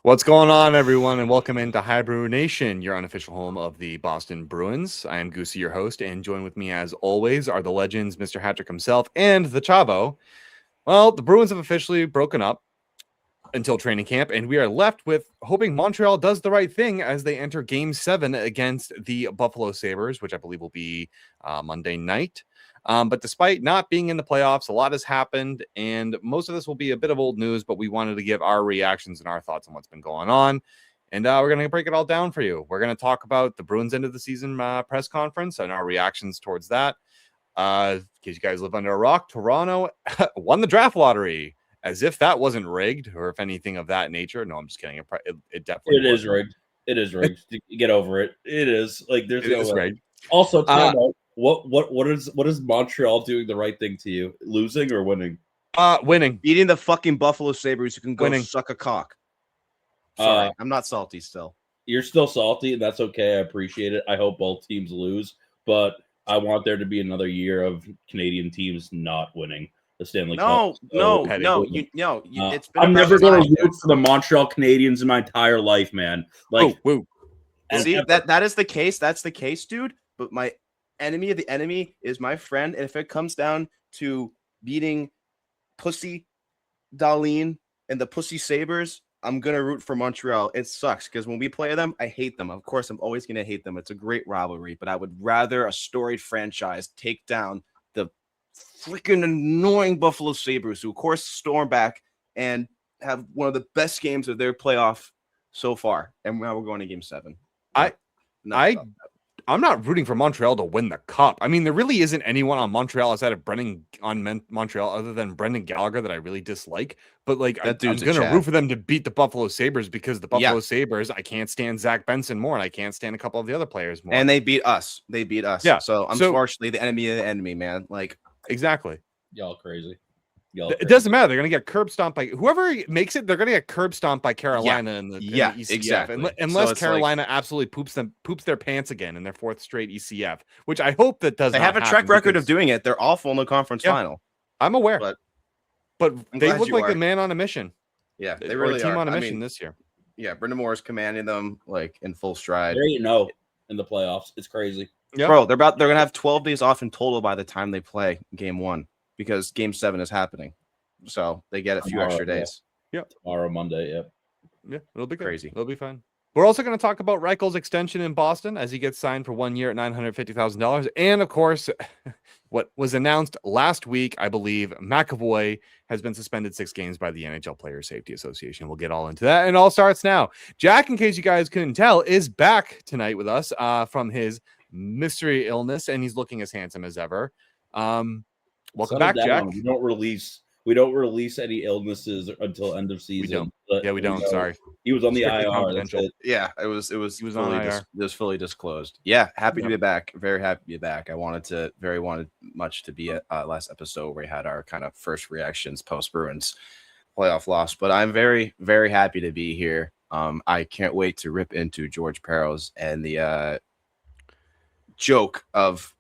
What's going on, everyone, and welcome into HiBruiNation, your unofficial home of the Boston Bruins. I am Goosey, your host, and join with me, as always, are the legends, Mr. Hattrick himself, and the Chavo. Well, the Bruins have officially broken up until training camp, and we are left with hoping Montreal does the right thing as they enter Game 7 against the Buffalo Sabres, which I believe will be Monday night. But despite not being in the playoffs, a lot has happened, and most of this will be a bit of old news, but we wanted to give our reactions and our thoughts on what's been going on. And we're going to break it all down for you. We're going to talk about the Bruins end of the season press conference and our reactions towards that. In case you guys live under a rock, Toronto won the draft lottery, as if that wasn't rigged or if anything of that nature. No, I'm just kidding. It definitely is rigged. It is rigged. Get over it. It is like there's no way. Rigged. Also, time out. What is Montreal doing the right thing to you? Losing or winning? Winning. Beating the fucking Buffalo Sabres who can go Winning. suck a cock. Sorry, I'm not salty still. You're still salty, and that's okay. I appreciate it. I hope both teams lose, but I want there to be another year of Canadian teams not winning the Stanley Cup. No. It's been I'm never going to root for the Montreal Canadiens in my entire life, man. Like, see that is the case. That's the case, dude. But my enemy of the enemy is my friend, and if it comes down to beating Pussy Darlene and the Pussy Sabres, I'm gonna root for Montreal. It sucks because when we play them, I hate them. Of course, I'm always gonna hate them. It's a great rivalry, but I would rather a storied franchise take down the freaking annoying Buffalo Sabres, who of course storm back and have one of the best games of their playoff so far. And now we're going to Game 7. I'm not rooting for Montreal to win the cup. I mean, there really isn't anyone on Montreal outside of Montreal other than Brendan Gallagher that I really dislike. But like, I'm going to root for them to beat the Buffalo Sabres because the Buffalo Sabres, I can't stand Zach Benson more, and I can't stand a couple of the other players more. And they beat us. Yeah. So unfortunately, the enemy of the enemy, man. Like, exactly. Y'all crazy. It doesn't matter. They're going to get curb stomped by whoever makes it. They're going to get curb stomped by Carolina in the ECF. Exactly. Unless Carolina absolutely poops their pants again in their fourth straight ECF, which I hope that does. They have a track record of doing it. They're awful in the conference final. I'm aware, but they look like a a man on a mission. Yeah, they really a team are. on a mission this year. Yeah, Brendan Moore is commanding them like in full stride. There in the playoffs, it's crazy. Yep. Bro, they're gonna have 12 days off in total by the time they play Game 1. Because Game 7 is happening. So they get a few extra days. Yeah. Tomorrow, Monday, Yeah, it'll be crazy. It'll be fun. We're also going to talk about Reichel's extension in Boston as he gets signed for 1 year at $950,000. And, of course, what was announced last week, I believe, McAvoy has been suspended 6 games by the NHL Player Safety Association. We'll get all into that. And it all starts now. Jack, in case you guys couldn't tell, is back tonight with us from his mystery illness, and he's looking as handsome as ever. Welcome back, Jack. We don't release any illnesses until end of season. We don't. Sorry. He was on the IR. Yeah, it was fully disclosed. Yeah, happy to be back. Very happy to be back. I wanted much to be at last episode where we had our kind of first reactions post Bruins playoff loss. But I'm very, very happy to be here. I can't wait to rip into George Peros and the joke of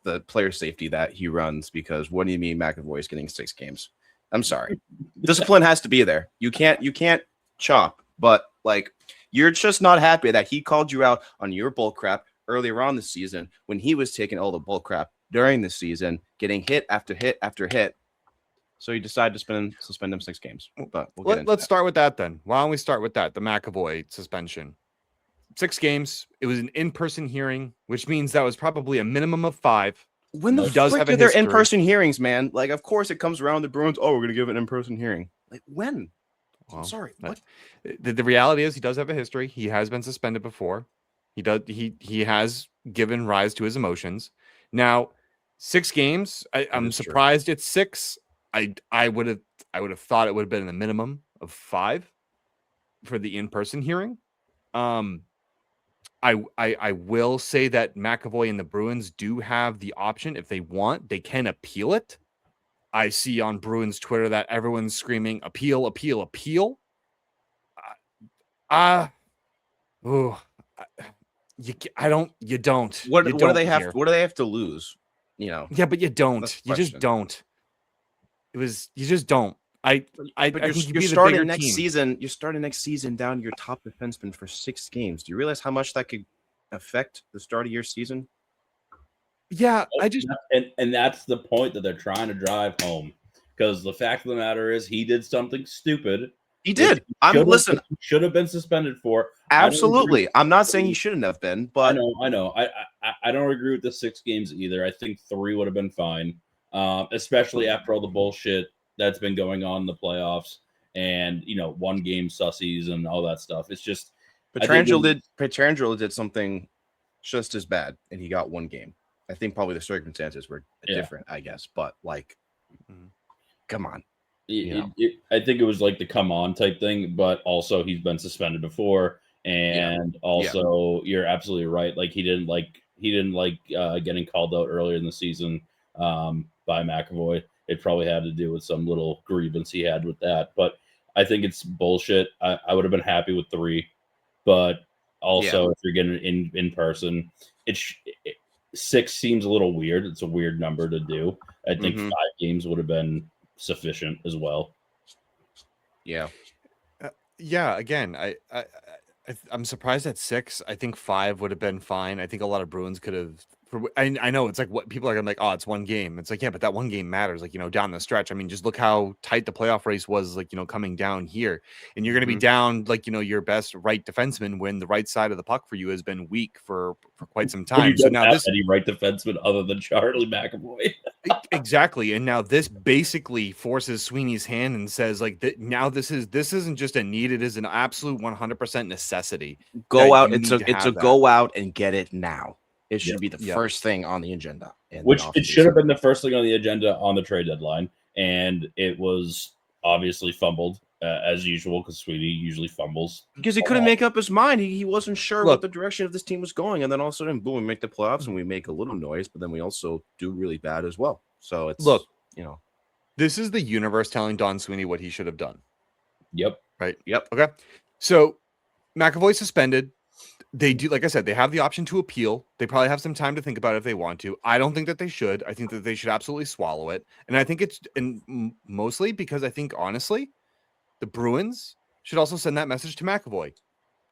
the player safety that he runs, because what do you mean McAvoy is getting 6 games? I'm sorry. Discipline has to be there. You can't chop, but like, you're just not happy that he called you out on your bull crap earlier on the season when he was taking all the bull crap during the season, getting hit after hit after hit. So you decide to suspend him 6 games. But let's start with that then. Why don't we start with that? The McAvoy suspension. 6 games. It was an in-person hearing, which means that was probably a minimum of 5. When the frick are there in-person hearings, man? Like, of course it comes around the Bruins. Oh, we're going to give an in-person hearing. Like, when? Well, I'm sorry. What? The reality is he does have a history. He has been suspended before. He has given rise to his emotions. Now, 6 games. I'm surprised it's 6. I would have thought it would have been a minimum of 5 for the in-person hearing. I will say that McAvoy and the Bruins do have the option. If they want, they can appeal it. I see on Bruins Twitter that everyone's screaming appeal, appeal, appeal. You don't. What do they have to lose? You know. Yeah, but you don't. You just don't. You just don't. I But think you're starting next season. You're starting next season down your top defenseman for 6 games. Do you realize how much that could affect the start of your season? Yeah, I just and that's the point that they're trying to drive home. Because the fact of the matter is, he did something stupid. He did. Should have been suspended for. Absolutely. I'm not saying he shouldn't have been, but I know. I don't agree with the 6 games either. I think 3 would have been fine, especially after all the bullshit that's been going on in the playoffs and 1 game sussies and all that stuff. It's just Pietrangelo did something just as bad, and he got 1 game. I think probably the circumstances were different, I guess, but like, come on. I think it was like the come on type thing, but also he's been suspended before, and you're absolutely right. Like he didn't like getting called out earlier in the season by McAvoy. It probably had to do with some little grievance he had with that, but I think it's bullshit. I would have been happy with 3, but also if you're getting in person, 6 seems a little weird. It's a weird number to do. I think 5 games would have been sufficient as well. Yeah. Again, I'm surprised at 6. I think 5 would have been fine. I think a lot of Bruins could have. I know it's like what people are gonna like. Oh, it's 1 game. It's like, yeah, but that 1 game matters. Like, down the stretch. I mean, just look how tight the playoff race was. Like, coming down here, and you're gonna be down like your best right defenseman when the right side of the puck for you has been weak for quite some time. So now any right defenseman other than Charlie McAvoy. Exactly, and now this basically forces Sweeney's hand and says like now this isn't just a need; it is an absolute 100% necessity. Go out. It's a go out and get it now. It should be the first thing on the agenda. Which it should have been the first thing on the agenda on the trade deadline, and it was obviously fumbled as usual because Sweeney usually fumbles because he couldn't make up his mind. He wasn't sure what the direction of this team was going, and then all of a sudden, boom, we make the playoffs and we make a little noise, but then we also do really bad as well. So it's this is the universe telling Don Sweeney what he should have done. Yep. Right. Yep. Okay. So McAvoy suspended. They do, like I said, they have the option to appeal. They probably have some time to think about it if they want to. I don't think that they should. I think that they should absolutely swallow it. And I think it's mostly because I think, honestly, the Bruins should also send that message to McAvoy.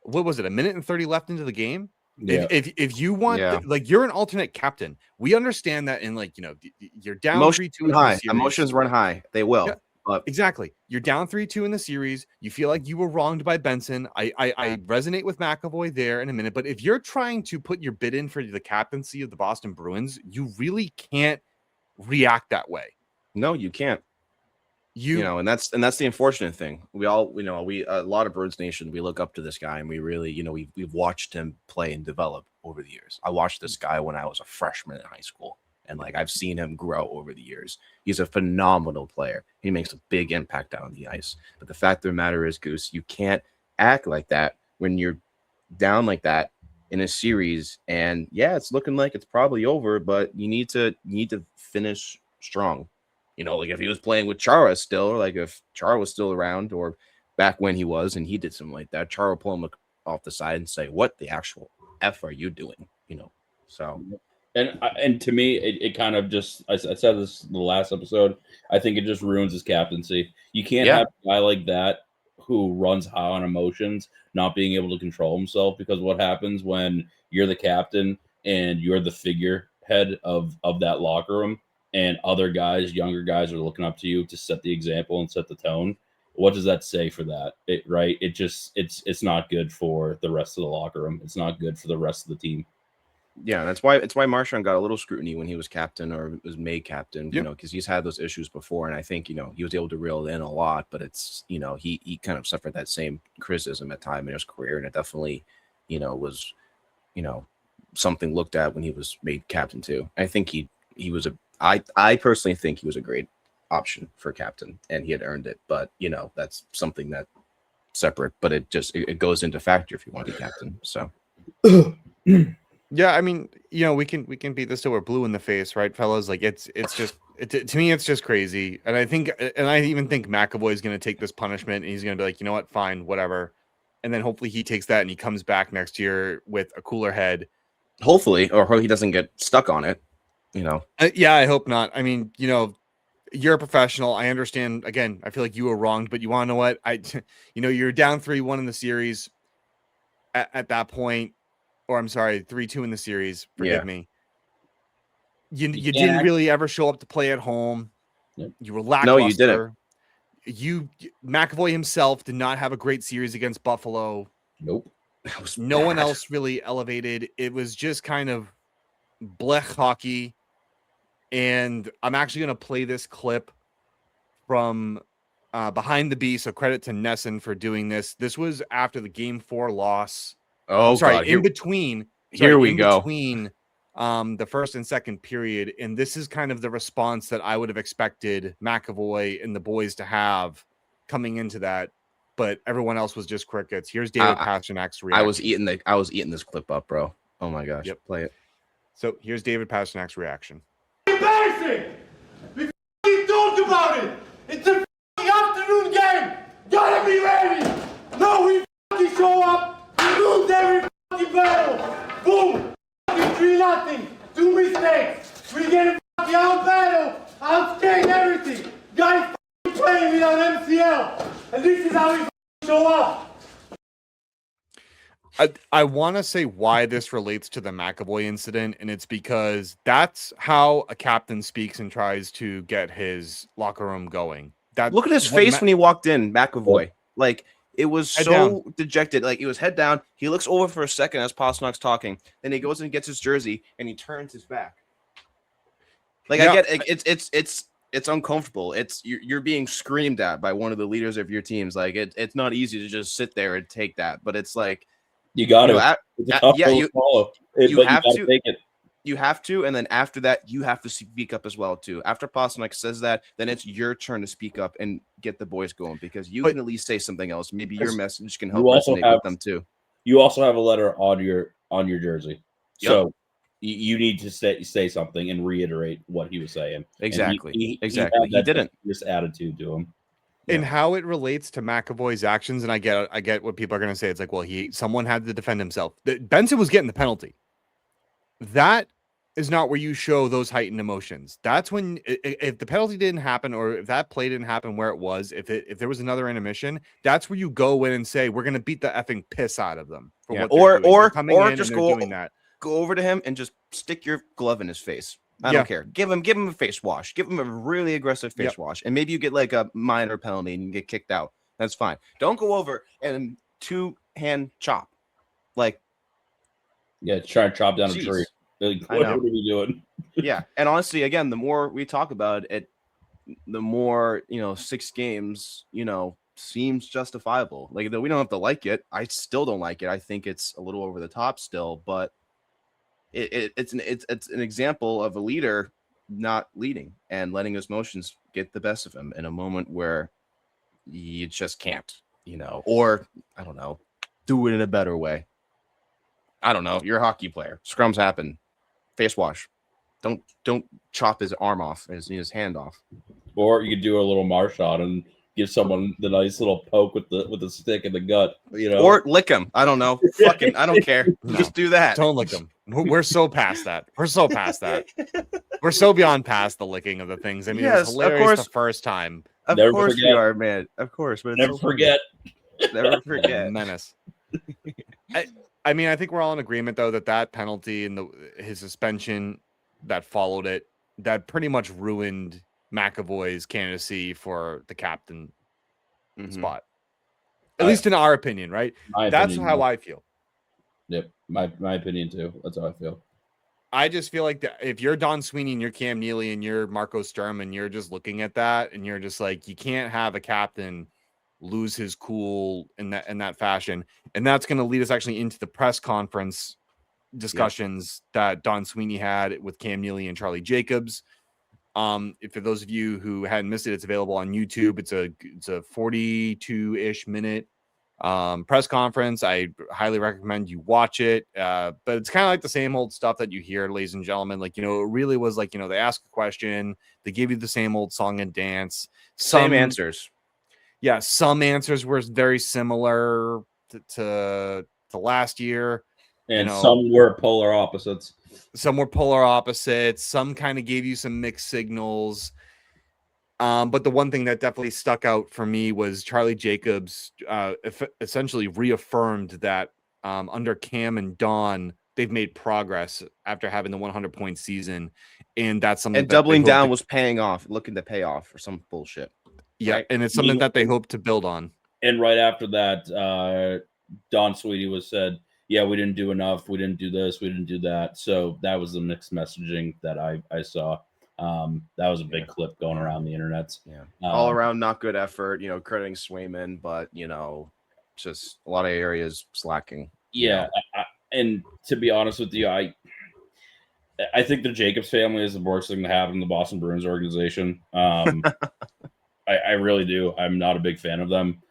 What was it? 1:30 left into the game? Yeah. If you want, like, you're an alternate captain. We understand that in, like, you're down 3-2 high. Emotions run high. They will. Yeah. Exactly. You're down 3-2 in the series. You feel like you were wronged by Benson. I resonate with McAvoy there in a minute. But if you're trying to put your bid in for the captaincy of the Boston Bruins, you really can't react that way. No, you can't. And that's the unfortunate thing. We all, a lot of Bruins Nation, we look up to this guy, and we really, we've watched him play and develop over the years. I watched this guy when I was a freshman in high school. And like I've seen him grow over the years. He's a phenomenal player. He makes a big impact out on the ice. But the fact of the matter is, Goose, you can't act like that when you're down like that in a series. And it's looking like it's probably over, but you need to finish strong. Like if he was playing with Chara still, or like if Chara was still around, or back when he was, and he did something like that, Chara will pull him off the side and say, "What the actual F are you doing?" So. And to me, it kind of just, I said this in the last episode, I think it just ruins his captaincy. You can't have a guy like that who runs high on emotions, not being able to control himself, because what happens when you're the captain and you're the figurehead of that locker room, and other guys, younger guys, are looking up to you to set the example and set the tone? What does that say for that? It's not good for the rest of the locker room. It's not good for the rest of the team. Yeah, that's why Marchand got a little scrutiny when he was captain or was made captain, because he's had those issues before, and I think he was able to reel in a lot, but it's he kind of suffered that same criticism at time in his career, and it definitely was something looked at when he was made captain too. I think he was I personally think he was a great option for captain, and he had earned it, but that's something that separate, but it goes into factor if you want to be captain. So. Yeah, I mean, we can beat this till we're blue in the face, right, fellas? Like it's just to me, it's just crazy. And I even think McAvoy is going to take this punishment, and he's going to be like, you know what, fine, whatever. And then hopefully he takes that and he comes back next year with a cooler head. Hopefully, or he doesn't get stuck on it. Yeah, I hope not. I mean, You're a professional. I understand. Again, I feel like you were wronged, but you want to know what? You're down 3-1 in the series at that point, or I'm sorry, 3-2 in the series. Forgive me. You didn't really ever show up to play at home. Yep. You were lackluster. No, you didn't. McAvoy himself did not have a great series against Buffalo. Nope. No one else really elevated. It was just kind of blech hockey. And I'm actually going to play this clip from Behind the B. So credit to Nesson for doing this. This was after the Game 4 loss. Oh, sorry, God. in between the first and second period. And this is kind of the response that I would have expected McAvoy and the boys to have coming into that. But everyone else was just crickets. Here's David Pasternak's reaction. I was eating this clip up, bro. Oh my gosh. Yep. Play it. So here's David Pasternak's reaction. Embarrassing! We talked about it! It's a afternoon game! Gotta be ready! No, we show up, we lose every battle! Boom! 3-0, 2 mistakes! We get a out battle, outskate everything! Guys playing without MCL! And this is how we show up! I want to say why this relates to the McAvoy incident, and it's because that's how a captain speaks and tries to get his locker room going. Look at his face when he walked in, McAvoy. Like, it was so dejected. Like, he was head down. He looks over for a second as Pasternak's talking. Then he goes and gets his jersey, and he turns his back. Like, I get it's uncomfortable. You're being screamed at by one of the leaders of your teams. Like, it's not easy to just sit there and take that. But it's like, you got to. You have to take it. You have to, and then after that, you have to speak up as well too. After Pasternak says that, then it's your turn to speak up and get the boys going because you can at least say something else. Maybe your message can help resonate with them too. You also have a letter on your jersey, so you need to say something and reiterate what he was saying. Exactly. He didn't. This attitude to him. And how it relates to McAvoy's actions, and I get what people are going to say. It's like, well, someone had to defend himself. Benson was getting the penalty. That is not where you show those heightened emotions. That's when, if the penalty didn't happen, or if that play didn't happen where it was, if there was another intermission, that's where you go in and say, we're going to beat the effing piss out of them for what they're doing. Or just go over to him and just stick your glove in his face. I don't care. Give him a face wash. Give him a really aggressive face wash. And maybe you get like a minor penalty and you get kicked out. That's fine. Don't go over and 2-hand chop. Like, try and chop down a tree. Like, what are we doing? Yeah. And honestly, again, the more we talk about it, the more, 6 games, seems justifiable. Like, though we don't have to like it. I still don't like it. I think it's a little over the top still, but it's an example of a leader not leading and letting his emotions get the best of him in a moment where you just can't, or I don't know, do it in a better way. I don't know. You're a hockey player. Scrums happen. Face wash. Don't chop his arm off, his hand off. Or you could do a little Marchand and give someone the nice little poke with the stick in the gut, Or lick him. I don't know. Fucking, I don't care. No, just do that. Don't lick him. We're so past that. We're so past that. We're so beyond past the licking of the things. I mean, it was hilarious the first time. Of course we are, man. Of course. But never forget. Never forget. Menace. I mean, I think we're all in agreement, though, that penalty and his suspension that followed it, that pretty much ruined McAvoy's candidacy for the captain spot. At least in our opinion, right? That's how I feel. Yep, my opinion too. That's how I feel. I just feel like if you're Don Sweeney and you're Cam Neely and you're Marco Sturm and you're just looking at that and you're just like, you can't have a captain lose his cool in that fashion. And that's going to lead us actually into the press conference discussions that Don Sweeney had with Cam Neely and Charlie Jacobs. If for those of you who hadn't missed it, it's available on YouTube. It's a 42-ish minute press conference. I highly recommend you watch it. But it's kind of like the same old stuff that you hear, ladies and gentlemen. Like, it really was like, they ask a question, they give you the same old song and dance. Same answers. Yeah, some answers were very similar to last year. And some were polar opposites. Some were polar opposites. Some kind of gave you some mixed signals. But the one thing that definitely stuck out for me was Charlie Jacobs essentially reaffirmed that under Cam and Don, they've made progress after having the 100-point season. And that's something And that doubling down was paying off, looking to pay off or some bullshit. Yeah, right? And it's something that they hope to build on. And right after that, Don Sweetie was said, yeah, we didn't do enough. We didn't do this. We didn't do that. So that was the mixed messaging that I saw. That was a big clip going around the internet. Yeah. All around not good effort, crediting Swayman, but, just a lot of areas slacking. Yeah. And to be honest with you, I think the Jacobs family is the worst thing to happen in the Boston Bruins organization. I really do. I'm not a big fan of them.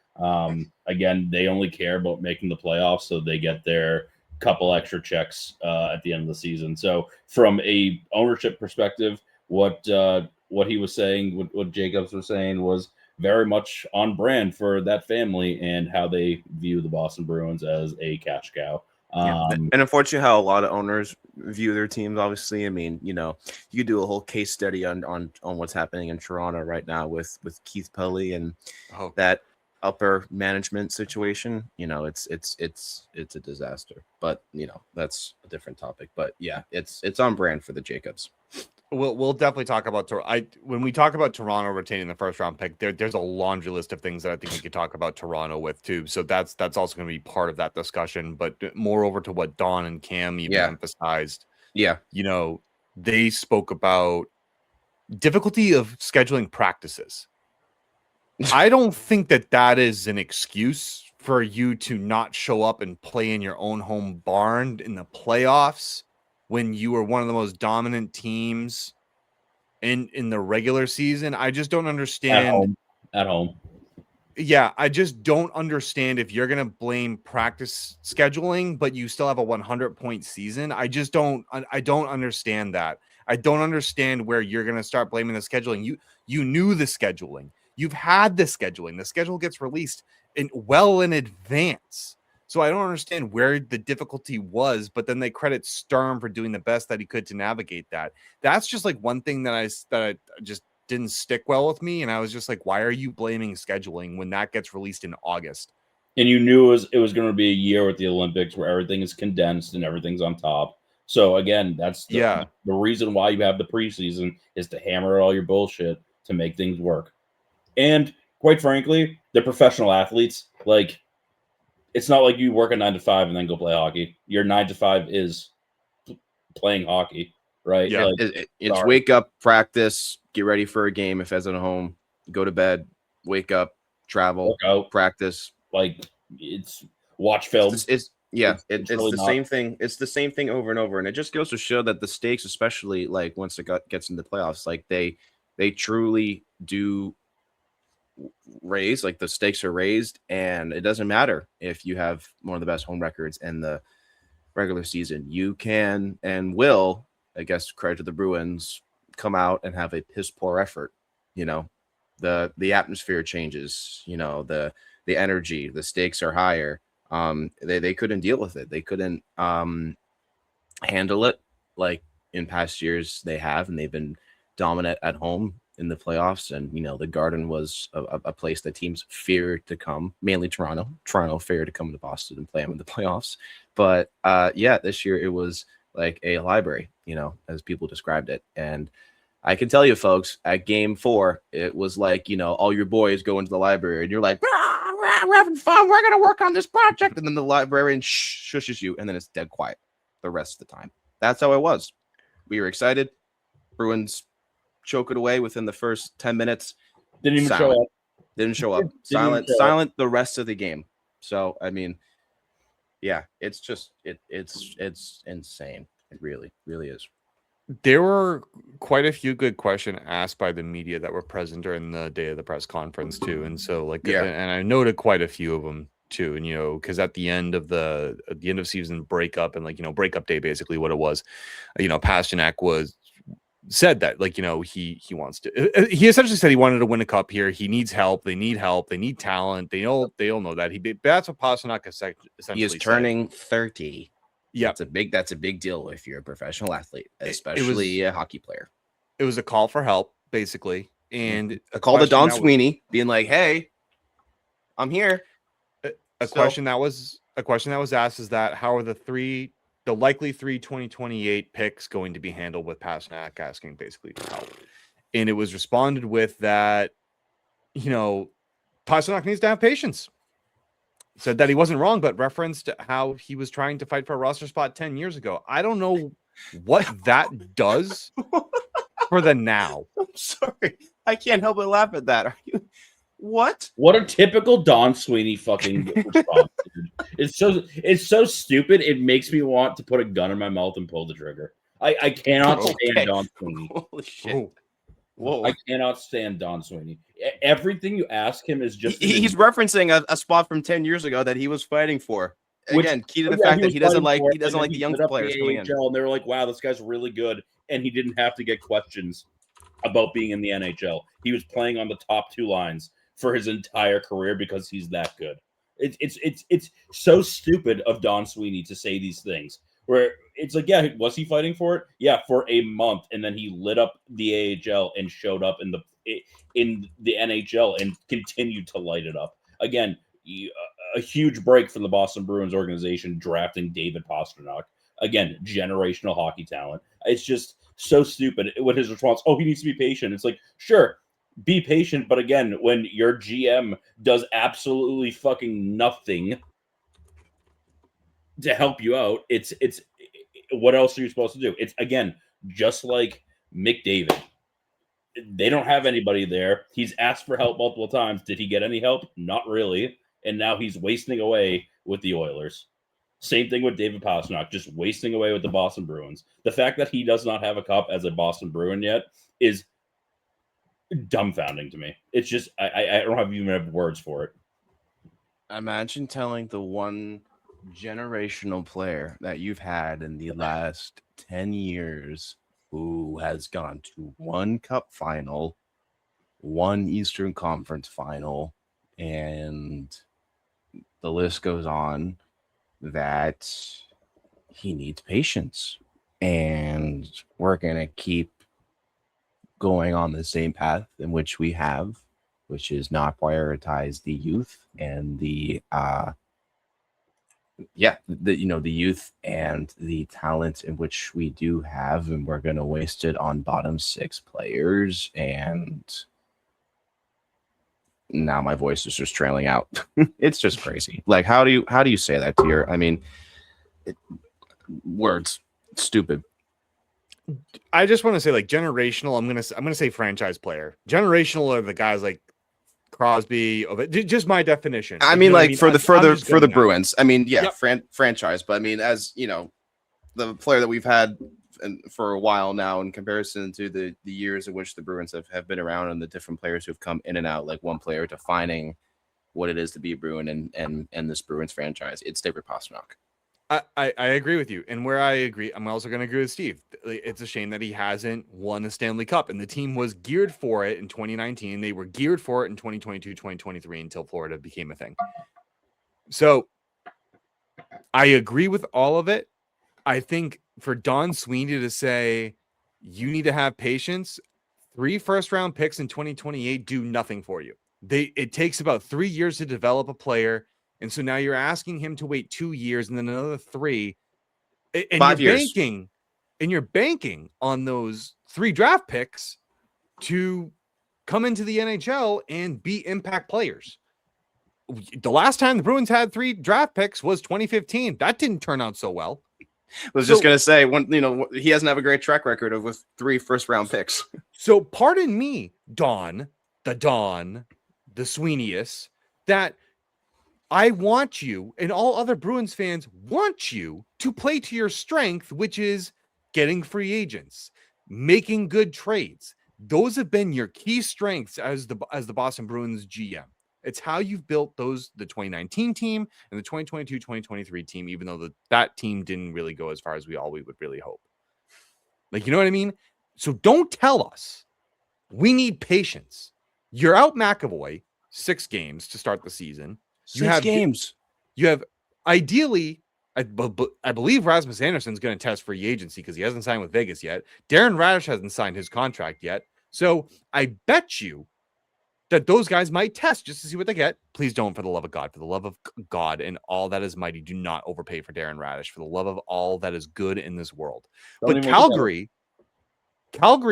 Again, they only care about making the playoffs, so they get their couple extra checks at the end of the season. So from a ownership perspective, what he was saying, what Jacobs was saying was very much on brand for that family and how they view the Boston Bruins as a cash cow. And unfortunately, how a lot of owners view their teams. Obviously, I mean, you could do a whole case study on what's happening in Toronto right now with Keith Pelley and that upper management situation. It's a disaster. But that's a different topic. But yeah, it's on brand for the Jacobs. We'll definitely talk about when we talk about Toronto retaining the first round pick. There's a laundry list of things that I think we could talk about Toronto with too. So that's also going to be part of that discussion. But moreover to what Don and Cam even emphasized. Yeah, they spoke about difficulty of scheduling practices. I don't think that is an excuse for you to not show up and play in your own home barn in the playoffs when you were one of the most dominant teams in the regular season. I just don't understand. At home. Yeah, I just don't understand if you're going to blame practice scheduling, but you still have a 100-point season. I don't understand that. I don't understand where you're going to start blaming the scheduling. You knew the scheduling. You've had the scheduling. The schedule gets released well in advance. So I don't understand where the difficulty was, but then they credit Sturm for doing the best that he could to navigate that. That's just like one thing that I just didn't stick well with me. And I was just like, why are you blaming scheduling when that gets released in August? And you knew it was going to be a year with the Olympics where everything is condensed and everything's on top. So again, that's the reason why you have the preseason is to hammer all your bullshit to make things work. And quite frankly, they're professional athletes. Like, it's not like you work a 9 to 5 and then go play hockey. Your 9 to 5 is playing hockey, right? Yeah, it's wake up, practice, get ready for a game if it's at home, go to bed, wake up, travel, practice. Like, it's watch film. It's the same thing. It's the same thing over and over, and it just goes to show that the stakes, especially like once it gets into playoffs, like they truly do raise, like the stakes are raised, and it doesn't matter if you have one of the best home records in the regular season. You can and will, I guess, credit to the Bruins, come out and have a piss poor effort. The atmosphere changes, the energy, the stakes are higher. They couldn't deal with it. They couldn't handle it like in past years they have, and they've been dominant at home in the playoffs. And the Garden was a place that teams feared to come, mainly Toronto feared to come to Boston and play them in the playoffs. But this year it was like a library, as people described it. And I can tell you folks, at game 4 it was like, all your boys go into the library and you're like, we're having fun, we're gonna work on this project, and then the librarian shushes you and then it's dead quiet the rest of the time. That's how it was. We were excited. Bruins choke it away within the first 10 minutes. Didn't even show up. Silent the rest of the game. So I mean, yeah, it's just it's insane. It really is. There were quite a few good questions asked by the media that were present during the day of the press conference too, and so and I noted quite a few of them too. And because at the end of season breakup and breakup day, basically what it was, Pasternak said that he wants to. He essentially said he wanted to win a cup here. He needs help. They need help. They need talent. They all know that. That's what Pasternak essentially he is turning 30. Yeah, that's a big deal if you're a professional athlete, especially a hockey player. It was a call for help, basically. And a call to Don Sweeney being like, hey, I'm here. A question that was asked is that how are the likely 2028 picks going to be handled with Pasternak asking basically for help? And it was responded with that, Pasternak needs to have patience. Said that he wasn't wrong, but referenced how he was trying to fight for a roster spot 10 years ago. I don't know what that does for the now. I'm sorry. I can't help but laugh at that. Are you what? What a typical Don Sweeney fucking response, dude. It's so stupid. It makes me want to put a gun in my mouth and pull the trigger. I cannot stand Don Sweeney. Holy shit. Whoa. I cannot stand Don Sweeney. Everything you ask him is just he's referencing a spot from 10 years ago that he was fighting for. Again, key to the fact that he doesn't like the young players coming in. And they were like, wow, this guy's really good. And he didn't have to get questions about being in the NHL. He was playing on the top two lines for his entire career because he's that good. It's so stupid of Don Sweeney to say these things. Where it's like, yeah, was he fighting for it? Yeah, for a month, and then he lit up the AHL and showed up in the NHL and continued to light it up. Again, a huge break for the Boston Bruins organization drafting David Pasternak. Again, generational hockey talent. It's just so stupid. With his response, he needs to be patient. It's like, sure, be patient, but again, when your GM does absolutely fucking nothing to help you out, it's what else are you supposed to do? It's again just like McDavid. They don't have anybody there. He's asked for help multiple times. Did he get any help? Not really. And now he's wasting away with the Oilers. Same thing with David Pasternak, just wasting away with the Boston Bruins. The fact that he does not have a cup as a Boston Bruin yet is dumbfounding to me. It's just I don't even have words for it. Imagine telling the one generational player that you've had in the last 10 years who has gone to one cup final, one Eastern Conference final, and the list goes on, that he needs patience. And we're going to keep going on the same path in which we have, which is not prioritize the youth and the youth and the talent in which we do have, and we're going to waste it on bottom six players. And now my voice is just trailing out. It's just crazy. Like, how do you say that to your, words, stupid. I just want to say, like, generational. I'm gonna say franchise player. Generational are the guys like Crosby. Just my definition. For the Bruins. Franchise. But as you know, the player that we've had for a while now, in comparison to the years in which the Bruins have been around and the different players who've come in and out, like one player defining what it is to be a Bruin and this Bruins franchise, it's David Pasternak. I agree with you. And where I agree, I'm also going to agree with Steve. It's a shame that he hasn't won a Stanley Cup, and the team was geared for it in 2019. They were geared for it in 2022, 2023 until Florida became a thing. So I agree with all of it. I think for Don Sweeney to say, you need to have patience, 3 first-round picks in 2028 do nothing for you. It takes about 3 years to develop a player. And so now you're asking him to wait 2 years and then another 3. And 5 years. You're banking on those 3 draft picks to come into the NHL and be impact players. The last time the Bruins had 3 draft picks was 2015. That didn't turn out so well. I was just going to say, he doesn't have a great track record with 3 first-round picks. So pardon me, Don, the Sweeneyus, that I want you, and all other Bruins fans want you, to play to your strength, which is getting free agents, making good trades. Those have been your key strengths as the Boston Bruins GM. It's how you've built the 2019 team and the 2022-2023 team, even though that team didn't really go as far as we would really hope. Like, you know what I mean? So don't tell us we need patience. You're out McAvoy 6 games to start the season. You have games. You have ideally, I believe Rasmus Anderson's going to test free agency because he hasn't signed with Vegas yet. Darren Radish hasn't signed his contract yet. So I bet you that those guys might test just to see what they get. Please don't, for the love of God, for the love of God and all that is mighty, do not overpay for Darren Radish, for the love of all that is good in this world. But Calgary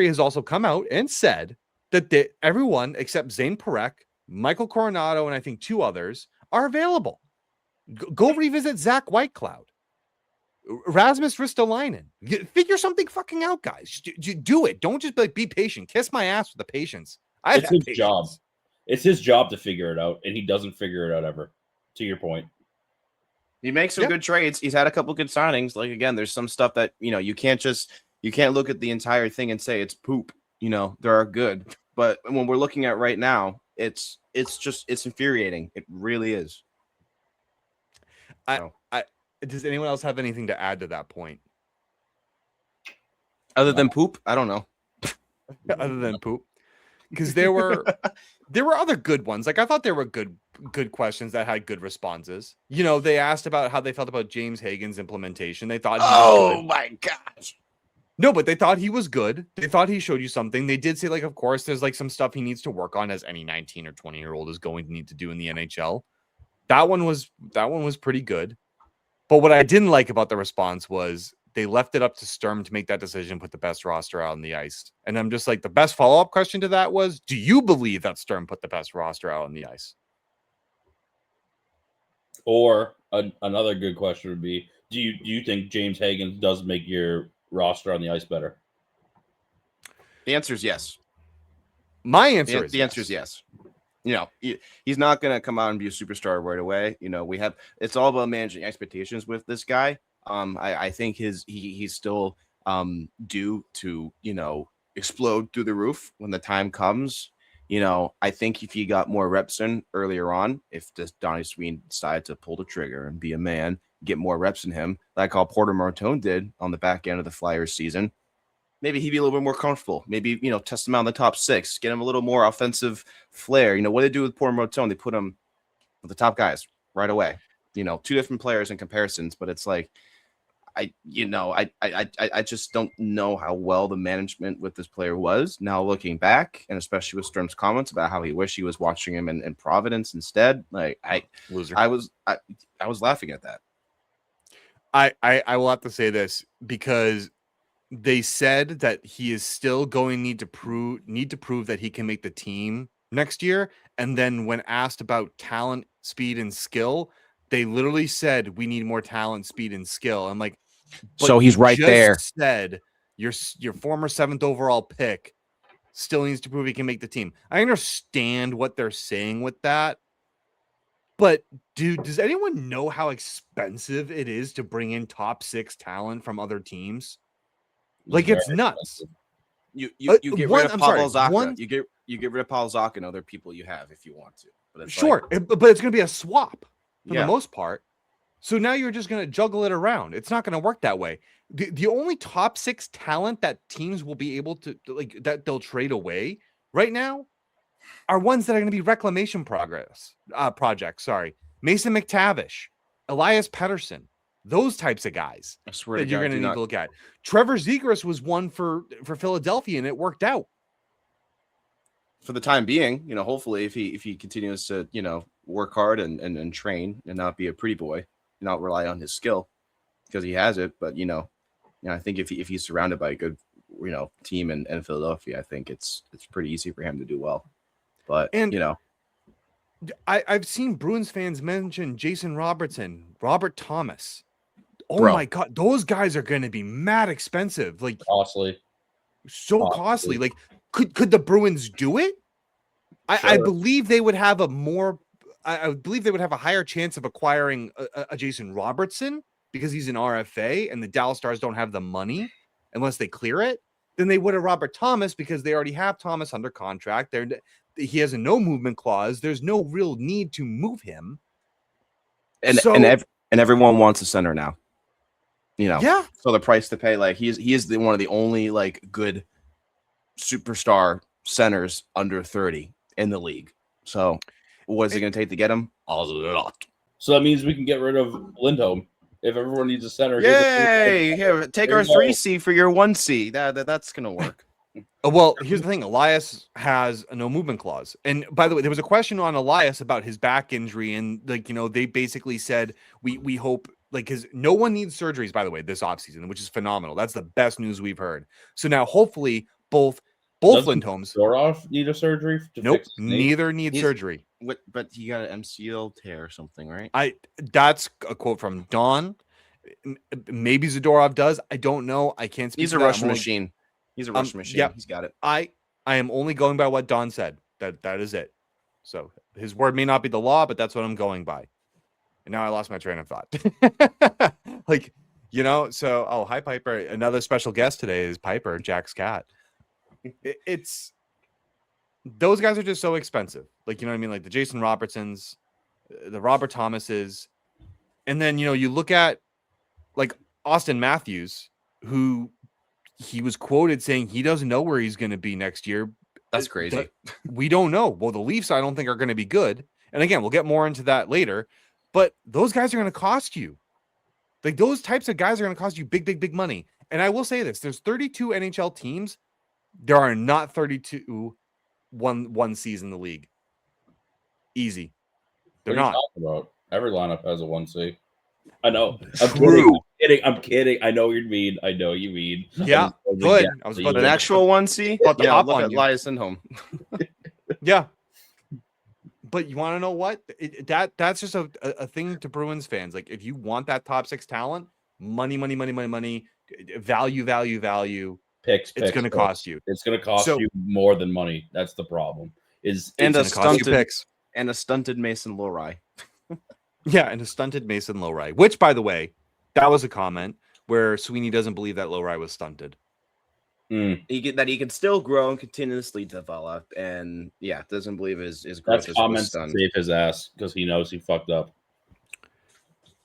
has also come out and said that everyone except Zane Parekh, Michael Coronado, and I think 2 others are available. Go revisit Zach Whitecloud, Rasmus Ristolainen. Figure something fucking out, guys. Do it. Don't just be patient. Kiss my ass with the patience. It's his job. It's his job to figure it out, and he doesn't figure it out ever. To your point, he makes some good trades. He's had a couple good signings. Like, again, there's some stuff that you can't look at the entire thing and say it's poop. There are good, but when we're looking at right now, it's infuriating. It really is. Does anyone else have anything to add to that point? Other than poop, I don't know. Other than poop. Because there were other good ones. Like, I thought there were good questions that had good responses. They asked about how they felt about James Hagen's implementation. They thought, my gosh. No, but they thought he was good. They thought he showed you something. They did say, like, of course, there's like some stuff he needs to work on, as any 19 or 20-year-old is going to need to do in the NHL. That one was pretty good. But what I didn't like about the response was they left it up to Sturm to make that decision, put the best roster out on the ice. And I'm just like, the best follow-up question to that was, do you believe that Sturm put the best roster out on the ice? Or another good question would be, do you think James Hagen does make your roster on the ice better? The answer is yes. My answer is the answer is yes. He's not going to come out and be a superstar right away. It's all about managing expectations with this guy. I think he's still due to explode through the roof when the time comes. I think if he got more reps in earlier on, if this Donnie Sweeney decided to pull the trigger and be a man, get more reps in him, like how Porter Martone did on the back end of the Flyers season, maybe he'd be a little bit more comfortable. Maybe, test him out in the top 6, get him a little more offensive flair. What they do with Porter Martone, they put him with the top guys right away. 2 different players in comparisons, but it's like, I just don't know how well the management with this player was. Now looking back, and especially with Sturm's comments about how he wished he was watching him in Providence instead, like I was laughing at that. I will have to say this, because they said that he is still going to need to prove that he can make the team next year. And then when asked about talent, speed, and skill, they literally said, we need more talent, speed, and skill. I'm like, so he's right there. Said your former 7th overall pick still needs to prove he can make the team. I understand what they're saying with that, but dude, does anyone know how expensive it is to bring in top 6 talent from other teams? Like, it's nuts. You get rid of Pavel Zacha. You get rid of Pavel Zacha and other people you have if you want to. But it's but it's going to be a swap for the most part. So now you're just going to juggle it around. It's not going to work that way. The only top 6 talent that teams will be able to, like, that they'll trade away right now are ones that are going to be reclamation projects. Mason McTavish, Elias Pettersson, those types of guys. I swear that to you're God, going to need to look at. Trevor Zegras was one for Philadelphia, and it worked out. For the time being, hopefully if he continues to, work hard and train and not be a pretty boy, not rely on his skill, because he has it. But, I think if he's surrounded by a good, team in Philadelphia, I think it's pretty easy for him to do well. But, I've seen Bruins fans mention Jason Robertson, Robert Thomas. Oh my God, those guys are going to be mad expensive. Like, costly. So costly. Like, could the Bruins do it? Sure. I believe they would have I believe they would have a higher chance of acquiring a Jason Robertson, because he's an RFA and the Dallas Stars don't have the money unless they clear it, than they would a Robert Thomas, because they already have Thomas under contract. He has a no movement clause. There's no real need to move him. And everyone wants a center now. So the price to pay, like, he is one of the only, like, good superstar centers under 30 in the league. So what is it going to take to get him? A lot. So that means we can get rid of Lindholm if everyone needs a center. Yay! Here, take our 3C for your 1C. That's going to work. Well, here's the thing. Elias has a no movement clause. And by the way, there was a question on Elias about his back injury. And they basically said, we hope because no one needs surgeries, by the way, this offseason, which is phenomenal. That's the best news we've heard. So now hopefully both Lindholms. Dorov need a surgery to Nope. fix his knee? Neither need surgery. But he got an MCL tear or something, right? That's a quote from Don. Maybe Zadorov does. I don't know. I can't speak. He's a Russian machine. He's a Russian machine. Yeah, he's got it. I am only going by what Don said. That is it. So his word may not be the law, but that's what I'm going by. And now I lost my train of thought. So hi Piper. Another special guest today is Piper, Jack's cat. It's those guys are just so expensive. Like, you know what I mean? Like the Jason Robertsons, the Robert Thomases, and then you look at like Austin Matthews, who he was quoted saying he doesn't know where he's going to be next year. That's crazy. We don't know. Well, the Leafs, I don't think, are going to be good. And again, we'll get more into that later. But those guys are going to cost you. Like those types of guys are going to cost you big, big, big money. And I will say this: there's 32 NHL teams. There are not 32 one season in the league. Easy. They're not. About? Every lineup has a 1C. I know. True. I'm kidding. I know what you mean. Yeah, good. I was about an actual 1C. But yeah, look at Elias Lindholm. Yeah. But you want to know what? That's just a thing to Bruins fans. Like, if you want that top 6 talent, money, value. It's going to cost you. It's going to cost you more than money. That's the problem. And a stunted Mason Lohrei. Yeah, and a stunted Mason Lohrei. Which, by the way, that was a comment where Sweeney doesn't believe that Lohrei was stunted. That he can still grow and continuously develop, and doesn't believe his growth That's comments to save his ass because he knows he fucked up.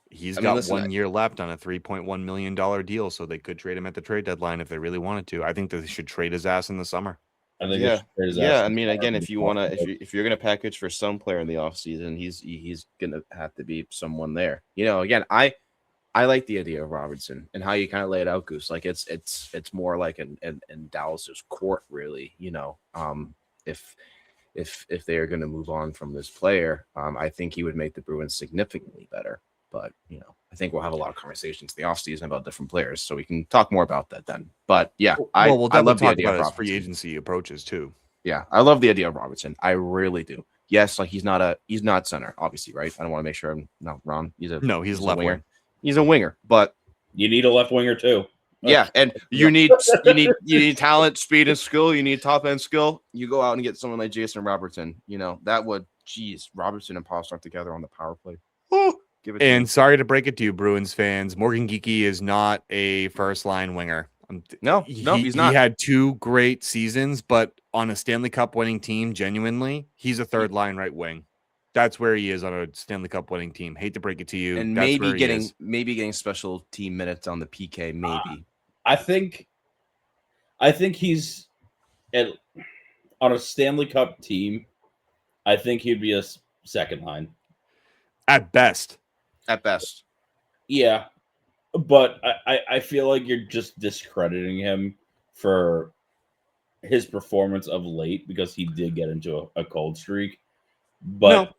He's got 1 year left on a $3.1 million deal, so they could trade him at the trade deadline if they really wanted to. I think that they should trade his ass in the summer. I think I mean, again, if you're gonna package for some player in the offseason, he's gonna have to be someone there. Again, I like the idea of Robertson and how you kind of lay it out, Goose. Like it's more like in Dallas's court, really. If they are going to move on from this player, I think he would make the Bruins significantly better. But I think we'll have a lot of conversations in the offseason about different players, so we can talk more about that then. But we'll I love the idea about of his free agency approaches too. Yeah, I love the idea of Robertson. I really do. Yes, like he's not center, obviously, right? I don't want to make sure I'm not wrong. He's left winger. He's a winger, but you need a left winger too. Yeah, and you need talent, speed, and skill. You need top end skill. You go out and get someone like Jason Robertson. That would, Robertson and Pasternak together on the power play. Give it. And sorry to break it to you, Bruins fans, Morgan Geekie is not a first line winger. No, he's not. He had 2 great seasons, but on a Stanley Cup winning team, genuinely, he's a third line right wing. That's where he is on a Stanley Cup winning team. Hate to break it to you. And that's maybe getting special team minutes on the PK, maybe. I think he's on a Stanley Cup team. I think he'd be a second line. At best. Yeah. But I feel like you're just discrediting him for his performance of late because he did get into a cold streak. But no.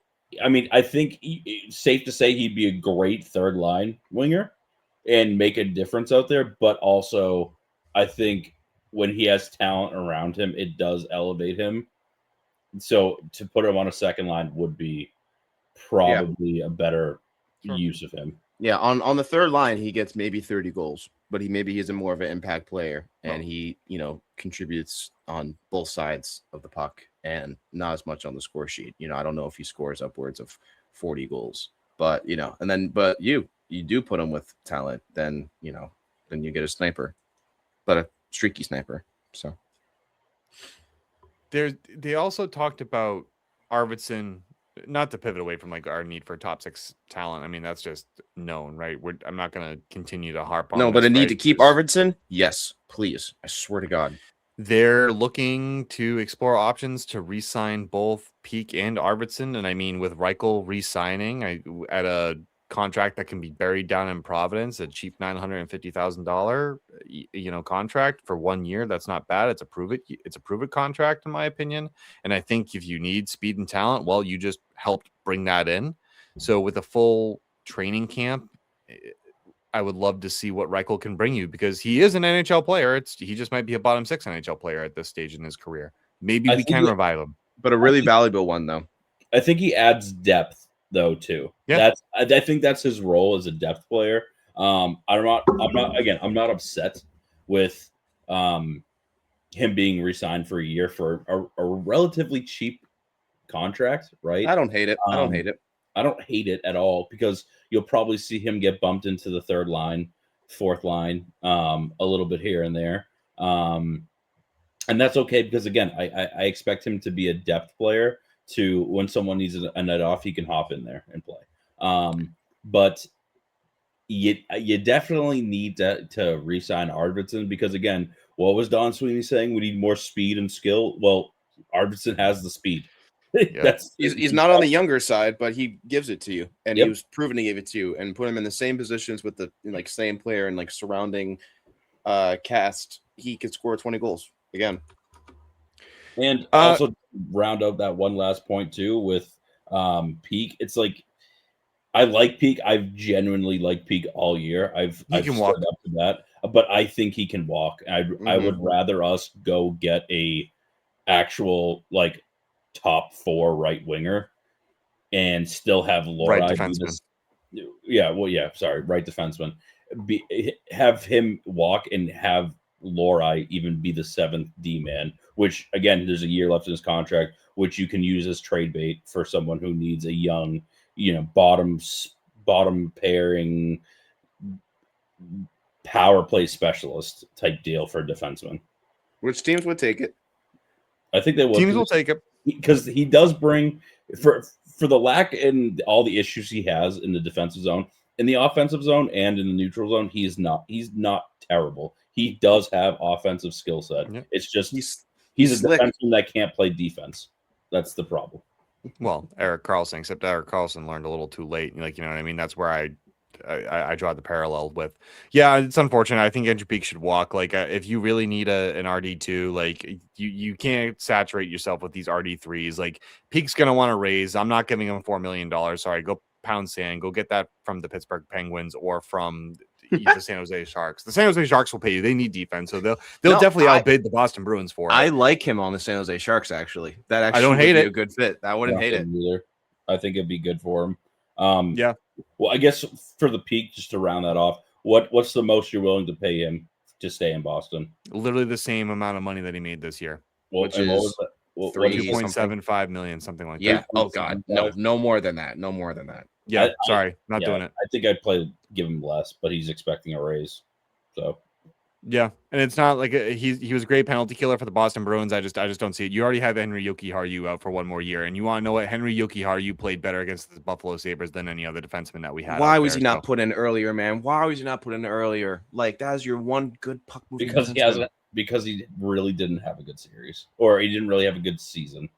I mean, I think it's safe to say he'd be a great third line winger and make a difference out there. But also, I think when he has talent around him, it does elevate him. So to put him on a second line would be probably a better use of him. Yeah, on the third line, he gets maybe 30 goals, but he's a more of an impact player, and he contributes on both sides of the puck and not as much on the score sheet. I don't know if he scores upwards of 40 goals, but but you do put him with talent, then you get a sniper, but a streaky sniper. So they also talked about Arvidsson. Not to pivot away from our need for top 6 talent. I mean, that's just known, right? I'm not going to continue to harp on. No, but a need to keep Arvidsson. Yes, please. I swear to God. They're looking to explore options to re-sign both Peak and Arvidsson, and I mean with Reichel re-signing at a contract that can be buried down in Providence, a cheap $950,000 contract for 1 year. That's not bad. It's a prove it contract in my opinion. And I think if you need speed and talent, well, you just helped bring that in. So with a full training camp, I would love to see what Reichel can bring you, because he is an NHL player. He just might be a bottom 6 NHL player at this stage in his career. Maybe we can revive him, but a really valuable one though. I think he adds depth though too. Yeah. I think that's his role as a depth player. I'm not upset with him being re-signed for a year for a relatively cheap contract, right? I don't hate it. I don't hate it at all, because you'll probably see him get bumped into the third line, fourth line, a little bit here and there. And that's okay, because again, I expect him to be a depth player to when someone needs a night off, he can hop in there and play. But you definitely need to re-sign Arvidsson, because again, what was Don Sweeney saying? We need more speed and skill. Well, Arvidsson has the speed. Yeah. He's not on the younger side, but he gives it to you, and he was proven to give it to you, and put him in the same positions with the same player and surrounding cast. He could score 20 goals again. And also round out that one last point too with Peak. It's I like Peak. I've genuinely liked Peak all year. I've stood up to that, but I think he can walk. I would rather us go get a actual top 4 right winger and still have Laura right defenseman. Right defenseman. Have him walk and have Lori even be the 7th D man, which again, there's a year left in his contract, which you can use as trade bait for someone who needs a young, bottom pairing power play specialist type deal for a defenseman. Which teams would take it? I think they will. Teams will take it, because he does bring for the lack and all the issues he has in the defensive zone, in the offensive zone, and in the neutral zone. He's not terrible. He does have offensive skill set. Yeah. It's just he's a defenseman that can't play defense. That's the problem. Well, Erik Karlsson, except Erik Karlsson learned a little too late. You know what I mean? That's where I draw the parallel with. Yeah, it's unfortunate. I think Andrew Peak should walk. If you really need an RD2, you can't saturate yourself with these RD3s. Peak's gonna want to raise. I'm not giving him $4 million. Sorry, go pound sand. Go get that from the Pittsburgh Penguins or from the San Jose Sharks. The San Jose Sharks will pay you. They need defense, so they'll definitely outbid the Boston Bruins for it. I like him on the San Jose Sharks. Actually, that actually I don't hate it. A good fit. I wouldn't hate it either. I think it'd be good for him. Yeah. Well, I guess for the Peak, just to round that off, what's the most you're willing to pay him to stay in Boston? Literally the same amount of money that he made this year, which is $3.75 million, something like that. Yeah. Oh God, no more than that. Yeah. Not doing it. I think I'd give him less, but he's expecting a raise. So. Yeah, and it's not like he was a great penalty killer for the Boston Bruins. I just don't see it. You already have Henry Jokiharju out for one more year, and you want to know what? Henry Jokiharju played better against the Buffalo Sabres than any other defenseman that we had. Why was he not put in earlier, man? Why was he not put in earlier? That was your one good puck moving. Because he really didn't have a good series, or he didn't really have a good season.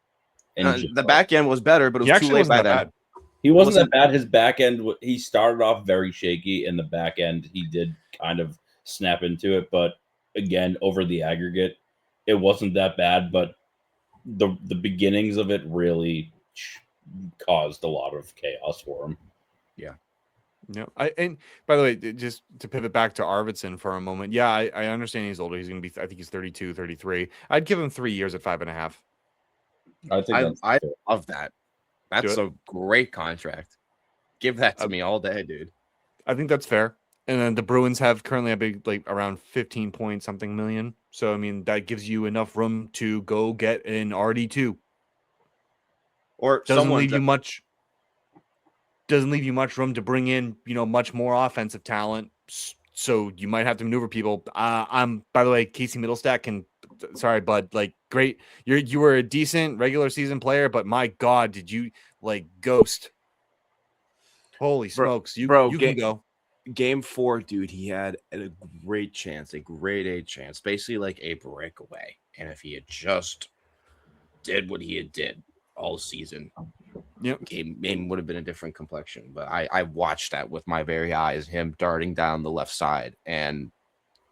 And the back end was better, but it was too late by then. He wasn't that bad. His back end, he started off very shaky, and the back end he did kind of snap into it, but again, over the aggregate, it wasn't that bad. But the beginnings of it really caused a lot of chaos for him. Yeah. And by the way, just to pivot back to Arvidsson for a moment. Yeah, I understand he's older. He's going to be, I think he's 32, 33. I'd give him 3 years at 5.5. I love that. That's a great contract. Give that to me all day, dude. I think that's fair. And then the Bruins have currently a big, around 15 point something million. So, I mean, that gives you enough room to go get an RD2. Or doesn't leave you much room to bring in, much more offensive talent. So you might have to maneuver people. By the way, Casey Middlestat sorry, bud, great. You were a decent regular season player, but my God, did you ghost? Holy smokes. You can go. Game 4, dude, he had a great chance, a grade A chance, basically a breakaway. And if he had just did what he had did all season, game would have been a different complexion. But I watched that with my very eyes, him darting down the left side and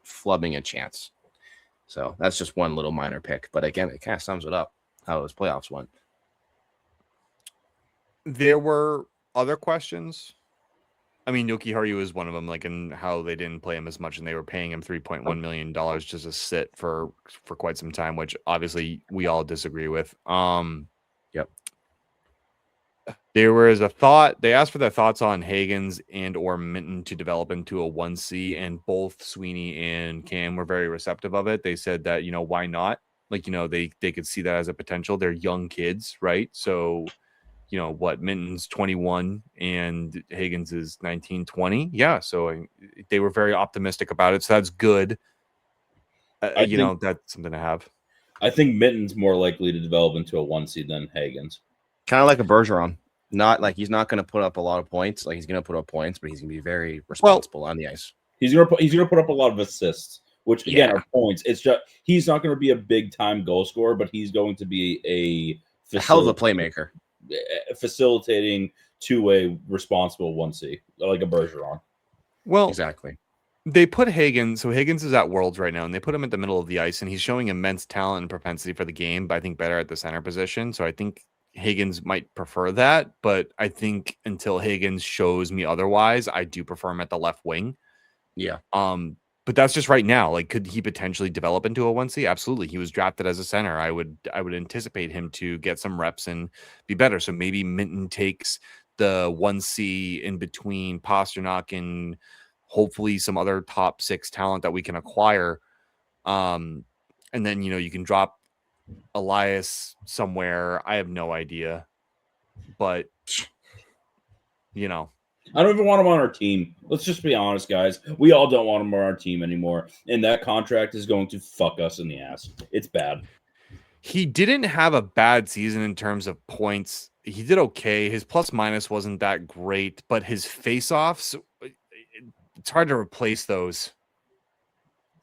flubbing a chance. So that's just one little minor pick. But again, it kind of sums it up how his playoffs went. There were other questions. I mean, Yoki Haru is one of them, like, in how they didn't play him as much and they were paying him $3.1 million just to sit for quite some time, which obviously we all disagree with. Yep. There was a thought, they asked for their thoughts on Higgins and or Minton to develop into a 1C, and both Sweeney and Cam were very receptive of it. They said that, why not? Like, they could see that as a potential. They're young kids, right? So, Minton's 21 and Higgins is 19, 20. Yeah. So they were very optimistic about it. So that's good. That's something to have. I think Minton's more likely to develop into a 1C than Higgins. Kind of like a Bergeron. Not like he's not going to put up a lot of points. Like he's going to put up points, but he's going to be very responsible on the ice. He's going to put up a lot of assists, which again are points. It's just he's not going to be a big time goal scorer, but he's going to be a hell of a playmaker, facilitating two-way responsible 1C like a Bergeron. Well, exactly. They put Higgins. So Higgins is at Worlds right now, and they put him at the middle of the ice, and he's showing immense talent and propensity for the game, but I think better at the center position. So I think Higgins might prefer that, but I think until Higgins shows me otherwise, I do prefer him at the left wing. Yeah. But that's just right now. Like, could he potentially develop into a 1C? Absolutely. He was drafted as a center. I would anticipate him to get some reps and be better. So maybe Minton takes the 1C in between Pasternak and hopefully some other top 6 talent that we can acquire. And then, you can drop Elias somewhere. I have no idea, but I don't even want him on our team. Let's just be honest, guys. We all don't want him on our team anymore, and that contract is going to fuck us in the ass. It's bad. He didn't have a bad season in terms of points. He did okay. His plus minus wasn't that great, but his face-offs, it's hard to replace those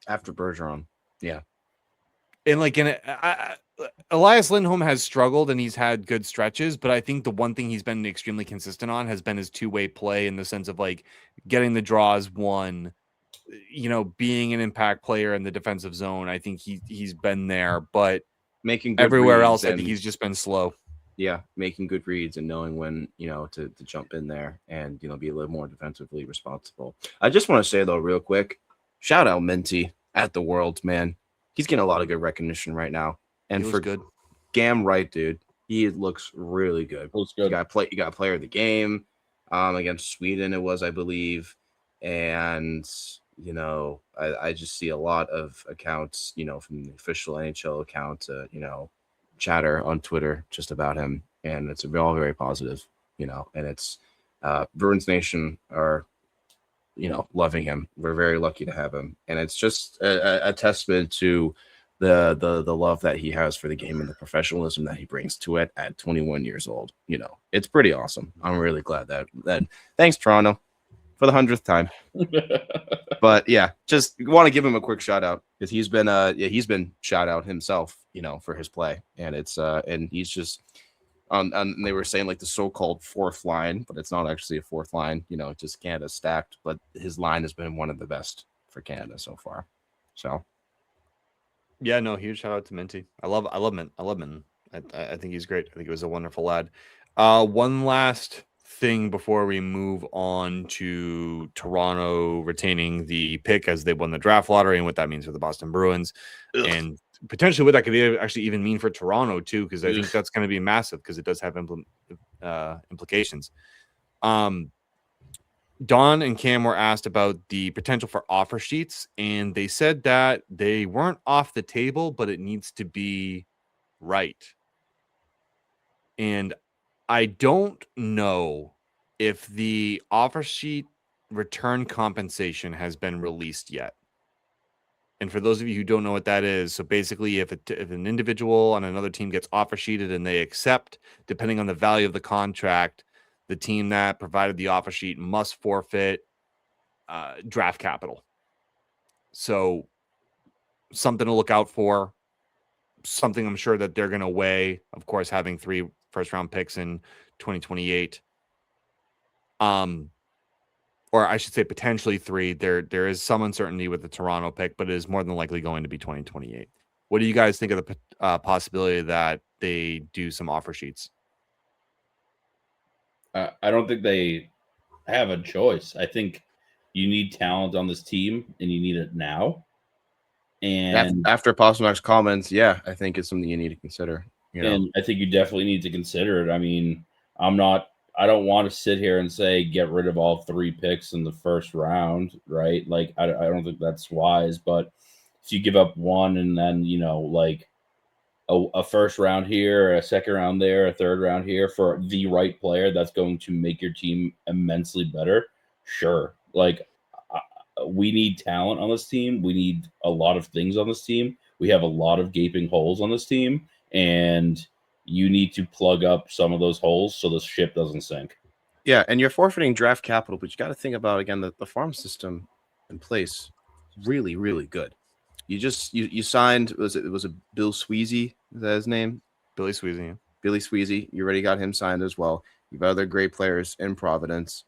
after Bergeron. Yeah. And like Elias Lindholm has struggled and he's had good stretches, but I think the one thing he's been extremely consistent on has been his two-way play in the sense of like getting the draws won, being an impact player in the defensive zone. I think he's been there, but making good everywhere else, I think he's just been slow. Yeah, making good reads and knowing when, to jump in there and, be a little more defensively responsible. I just want to say, though, real quick, shout out Minty at the Worlds, man. He's getting a lot of good recognition right now. And for good. Damn right, dude. He looks really good. Looks good. You got player of the game against Sweden, it was, I believe. And, I just see a lot of accounts, from the official NHL account to, chatter on Twitter just about him. And it's all very positive, and it's Bruins Nation are, loving him. We're very lucky to have him. And it's just a testament to the love that he has for the game and the professionalism that he brings to it at 21 years old. It's pretty awesome. I'm really glad that thanks, Toronto, for the 100th time. But yeah, just want to give him a quick shout out because he's been shout out himself, for his play. And it's and he's just and they were saying like the so-called fourth line, but it's not actually a fourth line, just Canada stacked. But his line has been one of the best for Canada so far. So yeah, no, huge shout out to Minty. I love Minton. I think he's great. I think he was a wonderful lad. One last thing before we move on to Toronto retaining the pick as they won the draft lottery and what that means for the Boston Bruins. Ugh. And potentially what that could actually even mean for Toronto too, because I think that's going to be massive because it does have implications. Don and Cam were asked about the potential for offer sheets, and they said that they weren't off the table, but it needs to be right. And I don't know if the offer sheet return compensation has been released yet. And for those of you who don't know what that is, so basically if an individual on another team gets offer sheeted and they accept, depending on the value of the contract, the team that provided the offer sheet must forfeit draft capital. So something to look out for, something I'm sure that they're going to weigh, of course, having 3 first-round picks in 2028. Or I should say potentially 3. There is some uncertainty with the Toronto pick, but it is more than likely going to be 2028. What do you guys think of the possibility that they do some offer sheets? I don't think they have a choice. I think you need talent on this team, and you need it now. And after Postmak's comments, yeah, I think it's something you need to consider. And I think you definitely need to consider it. I mean, I don't want to sit here and say get rid of all 3 picks in the first round, right? Like, I don't think that's wise. But if you give up 1 and then, like a first round here, a second round there, a third round here for the right player that's going to make your team immensely better, sure. Like, we need talent on this team. We need a lot of things on this team. We have a lot of gaping holes on this team, and you need to plug up some of those holes so the ship doesn't sink. Yeah, and you're forfeiting draft capital, but you got to think about, again, the farm system in place. Really, really good. You signed, was it Bill Sweezy? Is that his name? Billy Sweezy. Yeah. Billy Sweezy. You already got him signed as well. You've got other great players in Providence.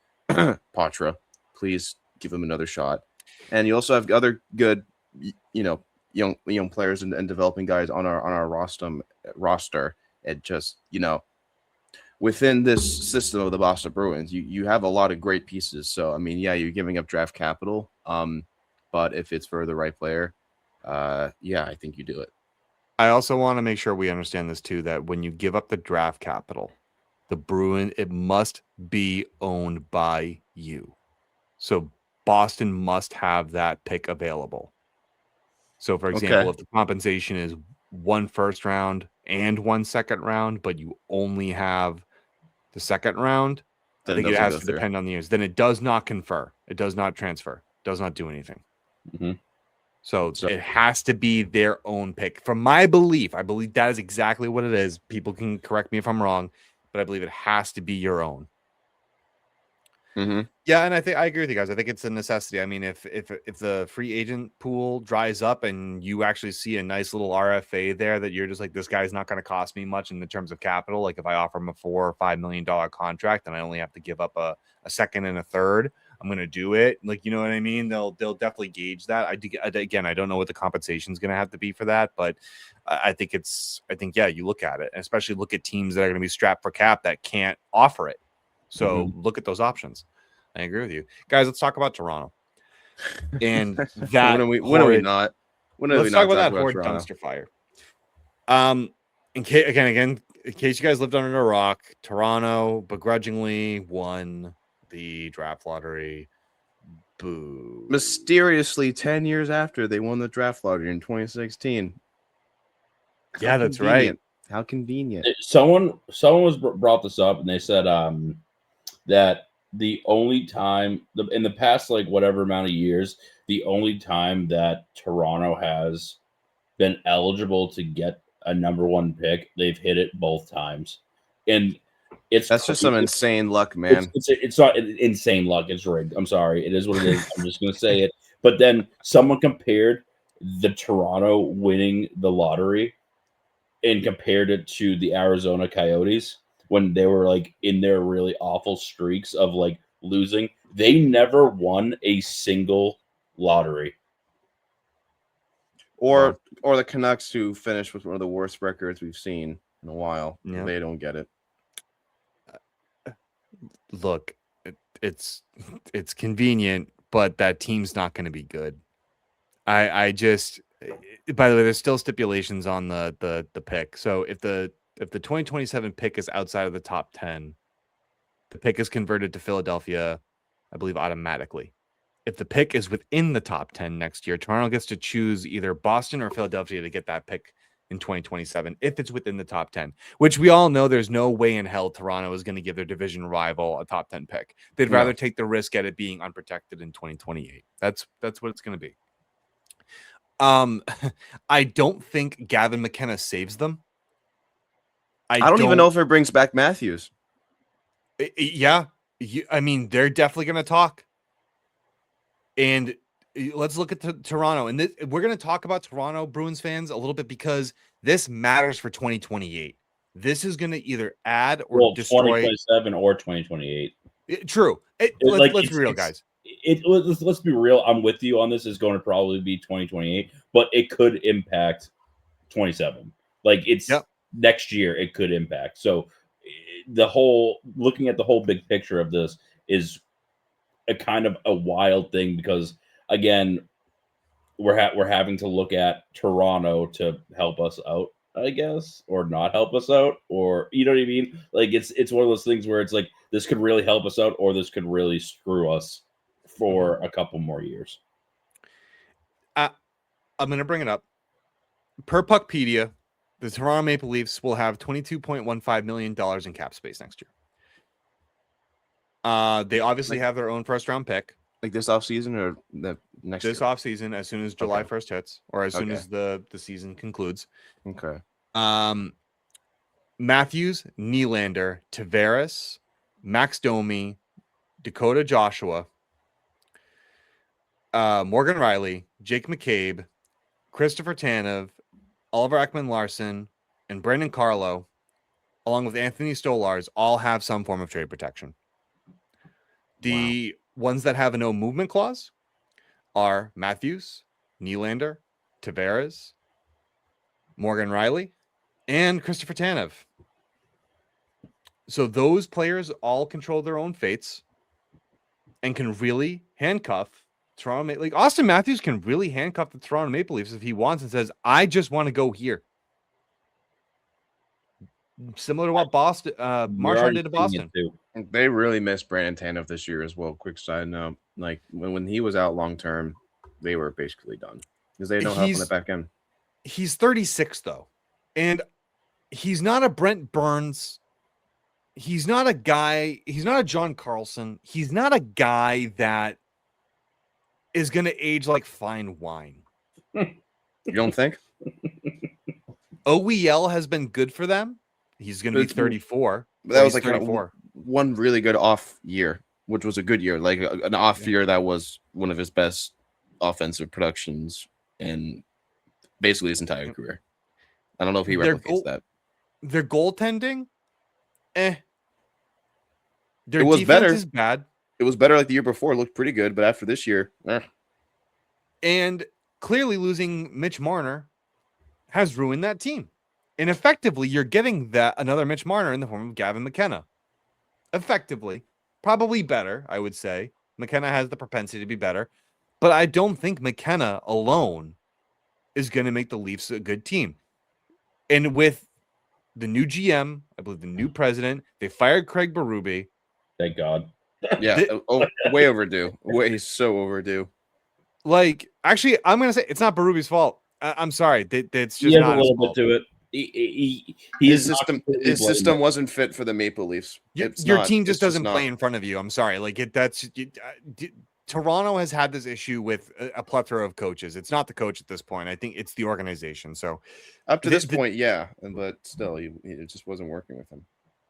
Patra, please give him another shot. And you also have other good, young players and developing guys on our roster. It just, within this system of the Boston Bruins, you have a lot of great pieces. So I mean, yeah, you're giving up draft capital. But if it's for the right player, yeah, I think you do it. I also want to make sure we understand this too, that when you give up the draft capital, the Bruin, it must be owned by you. So Boston must have that pick available. So, for example, if the compensation is 1 first round and 1 second round, but you only have the second round, then I think it has to depend on the years. Then it does not confer. It does not transfer. It does not do anything. Mm-hmm. So it has to be their own pick. From my belief, I believe that is exactly what it is. People can correct me if I'm wrong, but I believe it has to be your own. Mm-hmm. Yeah, and I agree with you guys. I think it's a necessity. I mean, if the free agent pool dries up and you actually see a nice little RFA there that you're just like, this guy's not going to cost me much in the terms of capital. Like if I offer him a $4 or $5 million contract and I only have to give up a second and a third, I'm going to do it. Like, you know what I mean? They'll definitely gauge that. I don't know what the compensation is going to have to be for that, but I think yeah, you look at it, and especially look at teams that are going to be strapped for cap that can't offer it. So look at those options. I agree with you, guys. Let's talk about Toronto. And that when are we not? Let's talk about that horrid dumpster fire. In case you guys lived under a rock, Toronto begrudgingly won the draft lottery. Boo! Mysteriously, 10 years after they won the draft lottery in 2016. Yeah, that's right. How convenient. Someone was brought this up, and they said that the only time in the past, like whatever amount of years, the only time that Toronto has been eligible to get a number 1 pick, they've hit it both times. And that's just some insane luck, man. It's not insane luck. It's rigged. I'm sorry. It is what it is. I'm just going to say it. But then someone compared the Toronto winning the lottery and compared it to the Arizona Coyotes when they were like in their really awful streaks of like losing. They never won a single lottery. Or the Canucks, who finished with one of the worst records we've seen in a while. Yeah. They don't get it. Look, it's convenient, but that team's not going to be good. I just, by the way, there's still stipulations on the pick. So if the 2027 pick is outside of the top 10, the pick is converted to Philadelphia, I believe, automatically. If the pick is within the top 10 next year, Toronto gets to choose either Boston or Philadelphia to get that pick in 2027 if it's within the top 10, which we all know there's no way in hell Toronto is going to give their division rival a top 10 pick. They'd rather take the risk at it being unprotected in 2028. That's what it's going to be. I don't think Gavin McKenna saves them. I don't even know if it brings back Matthews. Yeah. I mean, they're definitely going to talk. And let's look at Toronto. And we're going to talk about Toronto Bruins fans a little bit because this matters for 2028. This is going to either add or destroy 2027 or 2028. True. Let's be real, guys. Let's be real. I'm with you on this. It's going to probably be 2028, but it could impact 27. Like it's next year. It could impact. So looking at the whole big picture of this is a kind of a wild thing because again, we're having to look at Toronto to help us out, I guess, or not help us out, or you know what I mean? Like it's one of those things where it's like this could really help us out, or this could really screw us for a couple more years. I'm going to bring it up. Per Puckpedia, the Toronto Maple Leafs will have $22.15 million in cap space next year. They obviously have their own first-round pick. Like this offseason or the next this offseason, as soon as July 1st hits, or as soon as the season concludes. Okay. Matthews, Nylander, Tavares, Max Domi, Dakota Joshua, Morgan Riley, Jake McCabe, Christopher Tanev, Oliver Ekman-Larsson, and Brandon Carlo, along with Anthony Stolarz, all have some form of trade protection. The ones that have a no movement clause are Matthews, Nylander, Tavares, Morgan Riley, and Christopher Tanev. So those players all control their own fates and can really handcuff Toronto. Like Austin Matthews can really handcuff the Toronto Maple Leafs if he wants and says, I just want to go here. Similar to what Boston Marchand did to Boston. They really missed Brandon Tanev this year as well. Quick side note, like when he was out long term, they were basically done because they don't have on the back end. He's 36 though, and he's not a Brent Burns. He's not a guy. He's not a John Carlson. He's not a guy that is going to age like fine wine. You don't think? OEL has been good for them. He's going to be 34. But that was like 34. One really good off year, which was a good year, like an off year that was one of his best offensive productions in basically his entire career. I don't know if he replicates that. Their goaltending, Their it was better. Is bad. It was better like the year before. It looked pretty good, but after this year, And clearly losing Mitch Marner has ruined that team. And effectively, you're getting that another Mitch Marner in the form of Gavin McKenna. Effectively, probably better, I would say. McKenna has the propensity to be better, but I don't think McKenna alone is going to make the Leafs a good team. And with the new GM, I believe the new president, they fired Craig Berube. Thank God. Yeah, way overdue. He's so overdue. Like, actually, I'm going to say it's not Berube's fault. I'm sorry. It's just not a little bit to it. His system wasn't fit for the Maple Leafs. Your team just doesn't play in front of you. I'm sorry. Like Toronto has had this issue with a plethora of coaches. It's not the coach at this point. I think it's the organization. So up to this point, yeah, but still, it just wasn't working with him.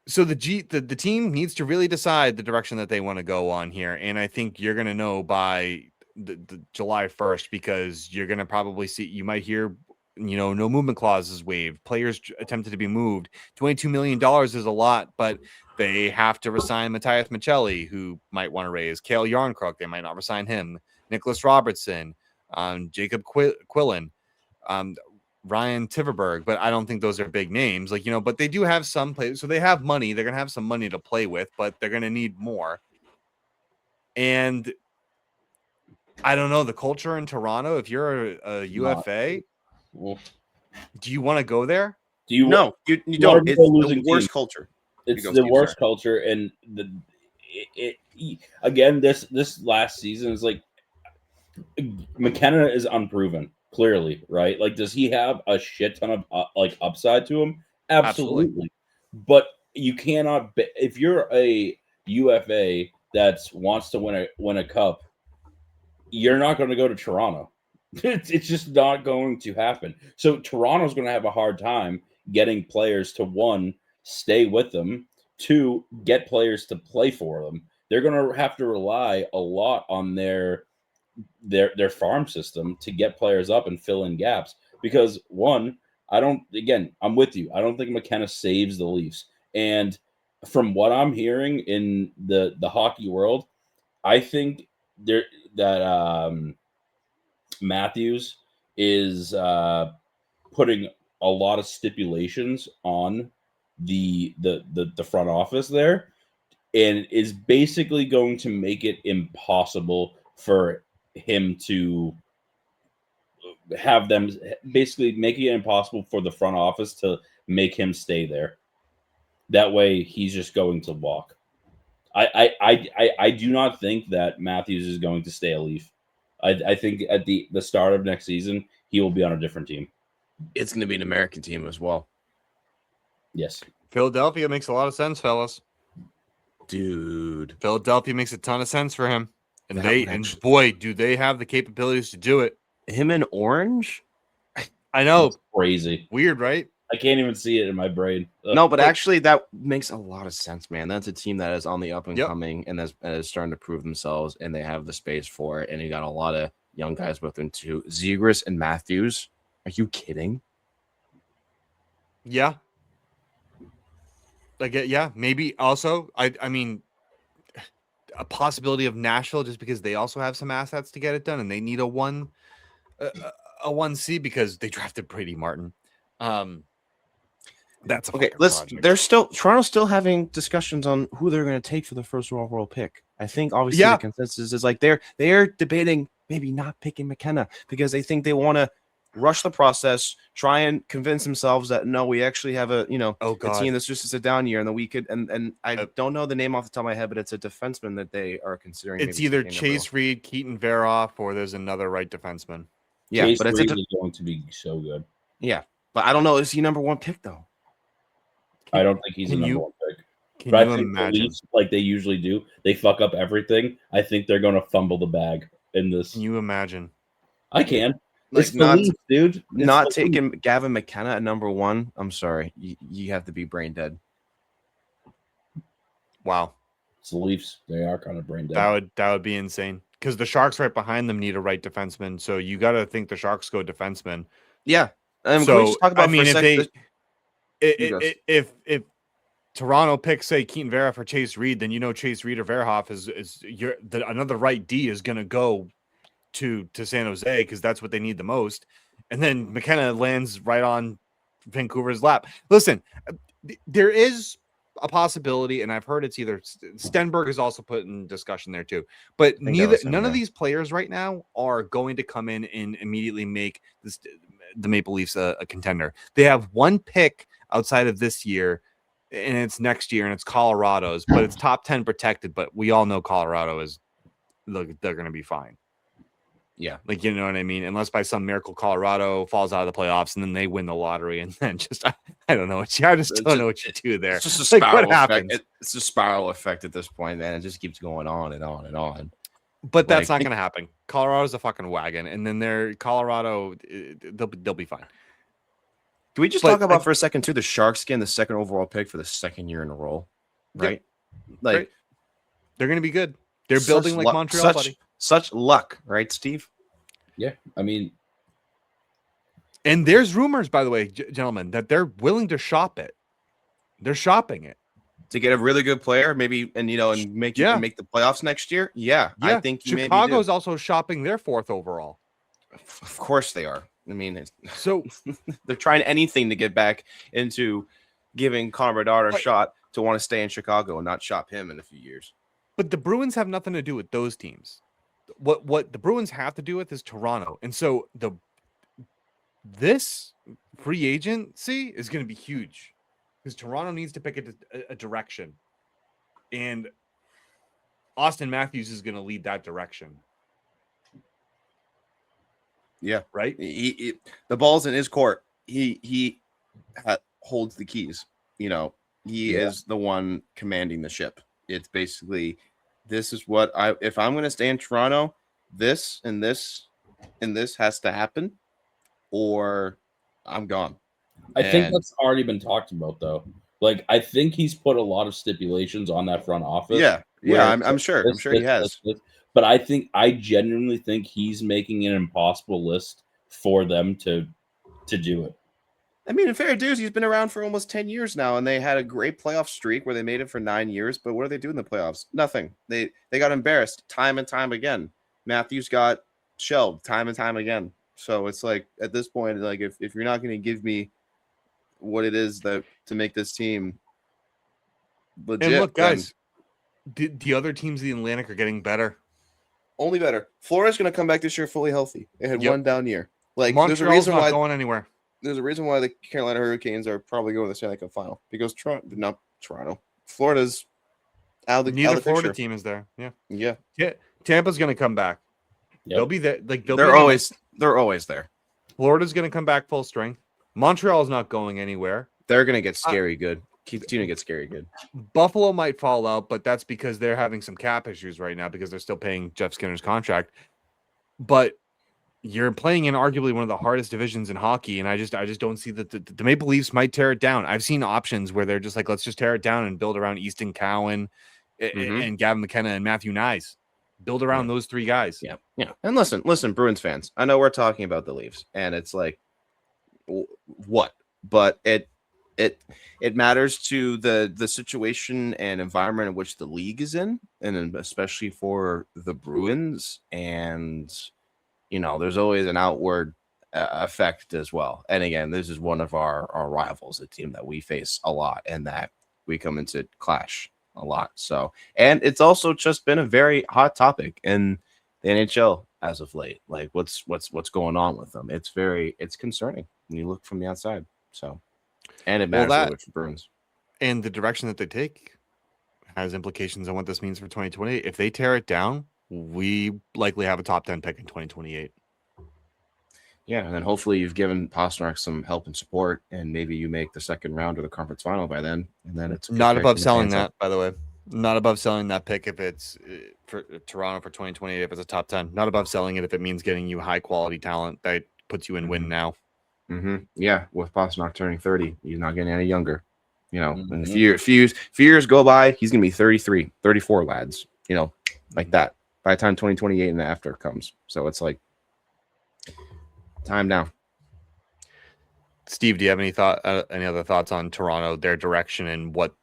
So the team needs to really decide the direction that they want to go on here, and I think you're going to know by the July 1st because you're going to probably see. You might hear. No movement clauses waived. Players attempted to be moved. $22 million is a lot, but they have to resign Matthias Michelli, who might want to raise. Cale Yarncrook, they might not resign him. Nicholas Robertson, Jacob Quillen, Ryan Tiverberg, but I don't think those are big names. But they do have some players, so they have money. They're going to have some money to play with, but they're going to need more. And I don't know, the culture in Toronto, if you're a UFA, do you want to go there? Do you? No, you don't. It's the worst culture. It's the worst culture, and again, this last season is like McKenna is unproven. Clearly, right? Like, does he have a shit ton of upside to him? Absolutely. But you cannot. If you're a UFA that wants to win a cup, you're not going to go to Toronto. It's just not going to happen. So Toronto's going to have a hard time getting players to, one, stay with them, two, get players to play for them. They're going to have to rely a lot on their farm system to get players up and fill in gaps. Because, one, I'm with you. I don't think McKenna saves the Leafs. And from what I'm hearing in the hockey world, I think that Matthews is putting a lot of stipulations on the front office there, and is basically going to make it impossible for him to have them, basically making it impossible for the front office to make him stay there. That way he's just going to walk. I do not think that Matthews is going to stay a Leaf. I think at the start of next season he will be on a different team. It's going to be an American team as well. Yes. Philadelphia makes a lot of sense, fellas. Dude. Philadelphia makes a ton of sense for him. And boy, do they have the capabilities to do it. Him in orange? I know. That's crazy. Weird, right? I can't even see it in my brain. No, but actually that makes a lot of sense, man. That's a team that is on the up and coming and is starting to prove themselves, and they have the space for it. And you got a lot of young guys with them too. Zegras and Matthews. Are you kidding? Yeah. Like, yeah, maybe also. I mean, a possibility of Nashville, just because they also have some assets to get it done, and they need a 1C because they drafted Brady Martin. That's okay. Toronto's still having discussions on who they're going to take for the first overall pick. I think obviously the consensus is like they're debating maybe not picking McKenna because they think they want to rush the process, try and convince themselves that no, we actually have a team that's just a down year, and that we could and I don't know the name off the top of my head, but it's a defenseman that they are considering. It's either Chase Reed, Keaton Veroff, or there's another right defenseman. Yeah, Chase but it's Reed is going to be so good. Yeah, but I don't know. Is he number one pick though? I don't think he's a number one pick. Can you imagine? The Leafs, like they usually do, they fuck up everything. I think they're going to fumble the bag in this. Can you imagine? I can. Like it's the Leafs, dude. It's not taking Gavin McKenna at number one. I'm sorry. You have to be brain dead. Wow. It's the Leafs. They are kind of brain dead. That would be insane. Because the Sharks right behind them need a right defenseman. So you got to think the Sharks go defenseman. Yeah. So, can we just talk about if Toronto picks, say, Keaton Veroff or Chase Reed, then Chase Reed or Veroff another right D is going to go to San Jose because that's what they need the most. And then McKenna lands right on Vancouver's lap. Listen, there is a possibility, and I've heard it's either Stenberg is also put in discussion there too. But none of these players right now are going to come in and immediately make the Maple Leafs a contender. They have one pick outside of this year, and it's next year, and it's Colorado's, but it's top 10 protected. But we all know Colorado is they're going to be fine. Yeah. Like, you know what I mean? Unless by some miracle Colorado falls out of the playoffs and then they win the lottery, and then I don't know. I just don't know what you do there. It's just a spiral effect. It's a spiral effect at this point, man. It just keeps going on and on and on. But that's not going to happen. Colorado's a fucking wagon, and then Colorado, they'll be fine. Can we just talk about for a second too? The Sharks getting the second overall pick for the second year in a row, right? Yeah. Like they're going to be good. They're building like Montreal, buddy. Such luck, right, Steve? Yeah, I mean, and there's rumors, by the way, gentlemen, that they're willing to shop it. They're shopping it to get a really good player, maybe, and make the playoffs next year. Yeah, I think Chicago's also shopping their fourth overall. Of course they are. I mean, so they're trying anything to get back into giving Connor Bedard a shot to want to stay in Chicago and not shop him in a few years. But the Bruins have nothing to do with those teams. What the Bruins have to do with is Toronto. And so this free agency is going to be huge because Toronto needs to pick a direction. And Austin Matthews is going to lead that direction. Yeah. Right. The ball's in his court. He holds the keys. He is the one commanding the ship. It's basically, this is what if I'm going to stay in Toronto, this and this and this has to happen, or I'm gone. I think that's already been talked about, though. Like, I think he's put a lot of stipulations on that front office. Yeah, I'm sure. I'm sure he has. But I genuinely think he's making an impossible list for them to do it. I mean, in fair dues, he's been around for almost 10 years now, and they had a great playoff streak where they made it for 9 years. But what do they do in the playoffs? Nothing. They got embarrassed time and time again. Matthews got shelved time and time again. So it's like at this point, like if you're not going to give me what it is that to make this team legit, and look, guys, the other teams in the Atlantic are getting better. Only better. Florida's going to come back this year fully healthy. They had one down year. Like Montreal's there's a reason not why going anywhere. There's a reason why the Carolina Hurricanes are probably going to the Stanley Cup final because Florida's out of the Neither Florida picture. team is there. Yeah. Tampa's going to come back. Yep. They'll be there. Like they're always there. Florida's going to come back full strength. Montreal's not going anywhere. They're going to get scary good. Continue to get scary good. Buffalo might fall out, but that's because they're having some cap issues right now because they're still paying Jeff Skinner's contract. But you're playing in arguably one of the hardest divisions in hockey, and I just don't see that the Maple Leafs might tear it down. I've seen options where they're just like, let's just tear it down and build around Easton Cowan and Gavin McKenna and Matthew Nyes. Build around those three guys. Yeah. And listen, Bruins fans. I know we're talking about the Leafs, and it's like, what? But it matters to the situation and environment in which the league is in, and especially for the Bruins. And there's always an outward effect as well. And again, this is one of our rivals, a team that we face a lot and that we come into clash a lot. So, and it's also just been a very hot topic in the NHL as of late. Like what's going on with them? It's concerning when you look from the outside. So, and it matters for Bruins. And the direction that they take has implications on what this means for 2020. If they tear it down, we likely have a top 10 pick in 2028. Yeah, and then hopefully you've given Pastrnak some help and support, and maybe you make the second round of the conference final by then. And then it's not above selling that, by the way. Not above selling that pick if it's for Toronto for 2028 if it's a top 10. Not above selling it if it means getting you high quality talent that puts you in win now. Yeah, with Pastrnak turning 30, he's not getting any younger. In a few years go by, he's gonna be 33, 34, lads. Like that. By the time 2028 and after comes. So it's like time now. Steve, do you have any other thoughts on Toronto, their direction, and what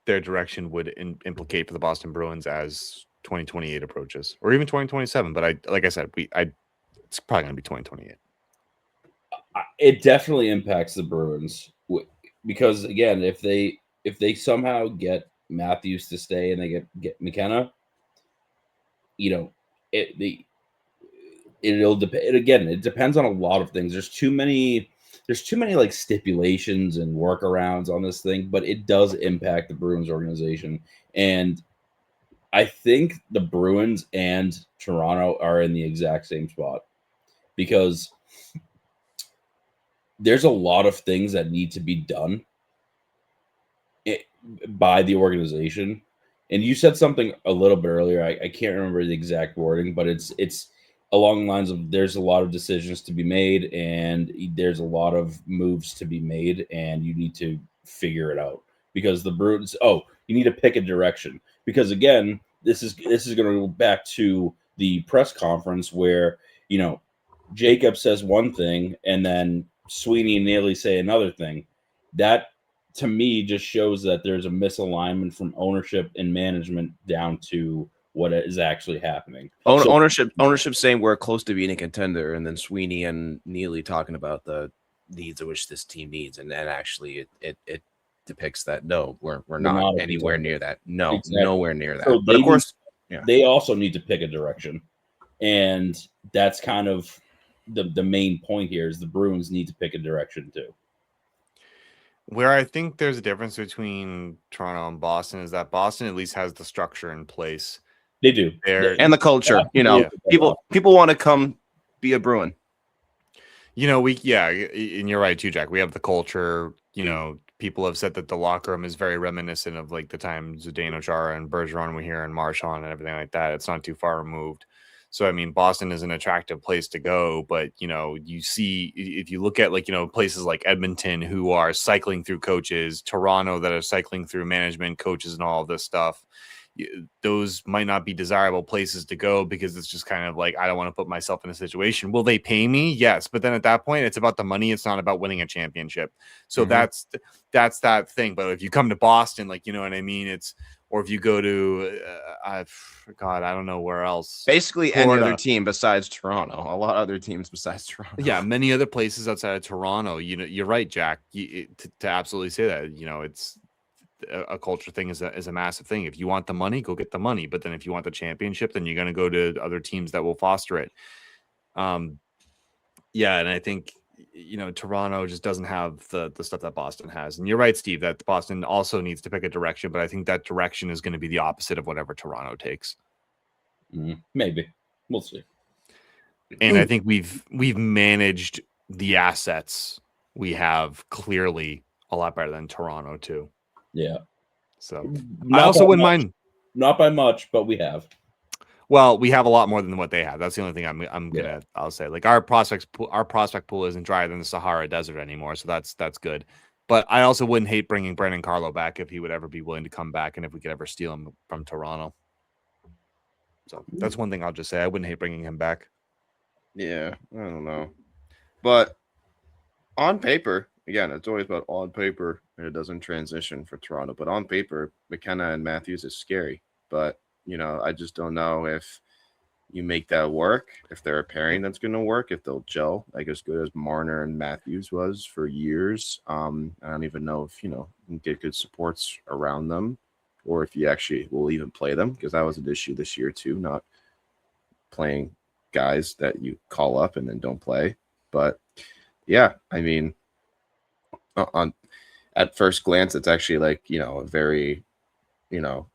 their direction would implicate for the Boston Bruins as 2028 approaches, or even 2027? But like I said, it's probably going to be 2028. It definitely impacts the Bruins because again, if they somehow get Matthews to stay and they get McKenna, it'll depend. Again, it depends on a lot of things. There's too many like stipulations and workarounds on this thing, but it does impact the Bruins organization. And I think the Bruins and Toronto are in the exact same spot because there's a lot of things that need to be done by the organization. And you said something a little bit earlier. I can't remember the exact wording, but it's along the lines of there's a lot of decisions to be made and there's a lot of moves to be made and you need to figure it out because the Bruins, you need to pick a direction because again, this is going to go back to the press conference where, Jacob says one thing and then Sweeney and Neely say another thing. That to me just shows that there's a misalignment from ownership and management down to what is actually happening. Ownership saying we're close to being a contender, and then Sweeney and Neely talking about the needs of which this team needs, and actually it depicts that no, we're not anywhere near that. No, exactly. Nowhere near that. So but of course, they also need to pick a direction, and that's kind of the main point here is the Bruins need to pick a direction too. Where I think there's a difference between Toronto and Boston is that Boston at least has the structure in place. They do. And the culture, people want to come be a Bruin. And you're right too, Jack. We have the culture, people have said that the locker room is very reminiscent of like the time Zdeno Chara and Bergeron were here and Marchand and everything like that. It's not too far removed. So, I mean, Boston is an attractive place to go, but, you see, if you look at places like Edmonton who are cycling through coaches, Toronto that are cycling through management, coaches and all of this stuff, those might not be desirable places to go because it's just kind of like, I don't want to put myself in a situation. Will they pay me? Yes. But then at that point, it's about the money. It's not about winning a championship. So that's that thing. But if you come to Boston, like, you know what I mean? Or if you go to, God, I don't know where else. Basically, Florida. any other team besides Toronto. A lot of other teams besides Toronto. Yeah, many other places outside of Toronto. You know, you're right, Jack. To absolutely say that, you know, it's a culture thing is a massive thing. If you want the money, go get the money. But then if you want the championship, then you're going to go to other teams that will foster it. Yeah, and I think, you know, Toronto just doesn't have the stuff that Boston has. And you're right, Steve, that Boston also needs to pick a direction, but I think that direction is going to be the opposite of whatever Toronto takes. Maybe. We'll see. And I think we've managed the assets we have clearly a lot better than Toronto too. Yeah. So I also wouldn't mind. Not by much, but we have. Well, we have a lot more than what they have. That's the only thing I'll say. Like our prospect pool isn't drier than the Sahara Desert anymore, so that's good. But I also wouldn't hate bringing Brandon Carlo back if he would ever be willing to come back, and if we could ever steal him from Toronto. So that's one thing I'll just say. I wouldn't hate bringing him back. Yeah, I don't know, but on paper, again, it's always about on paper, and it doesn't transition for Toronto. But on paper, McKenna and Matthews is scary, but. You know, I just don't know if you make that work, if they're a pairing that's going to work, if they'll gel like as good as Marner and Matthews was for years. I don't even know if, you know, you can get good supports around them or if you actually will even play them, because that was an issue this year too, not playing guys that you call up and then don't play. But yeah, I mean, at first glance, it's actually like, you know, a very, you know,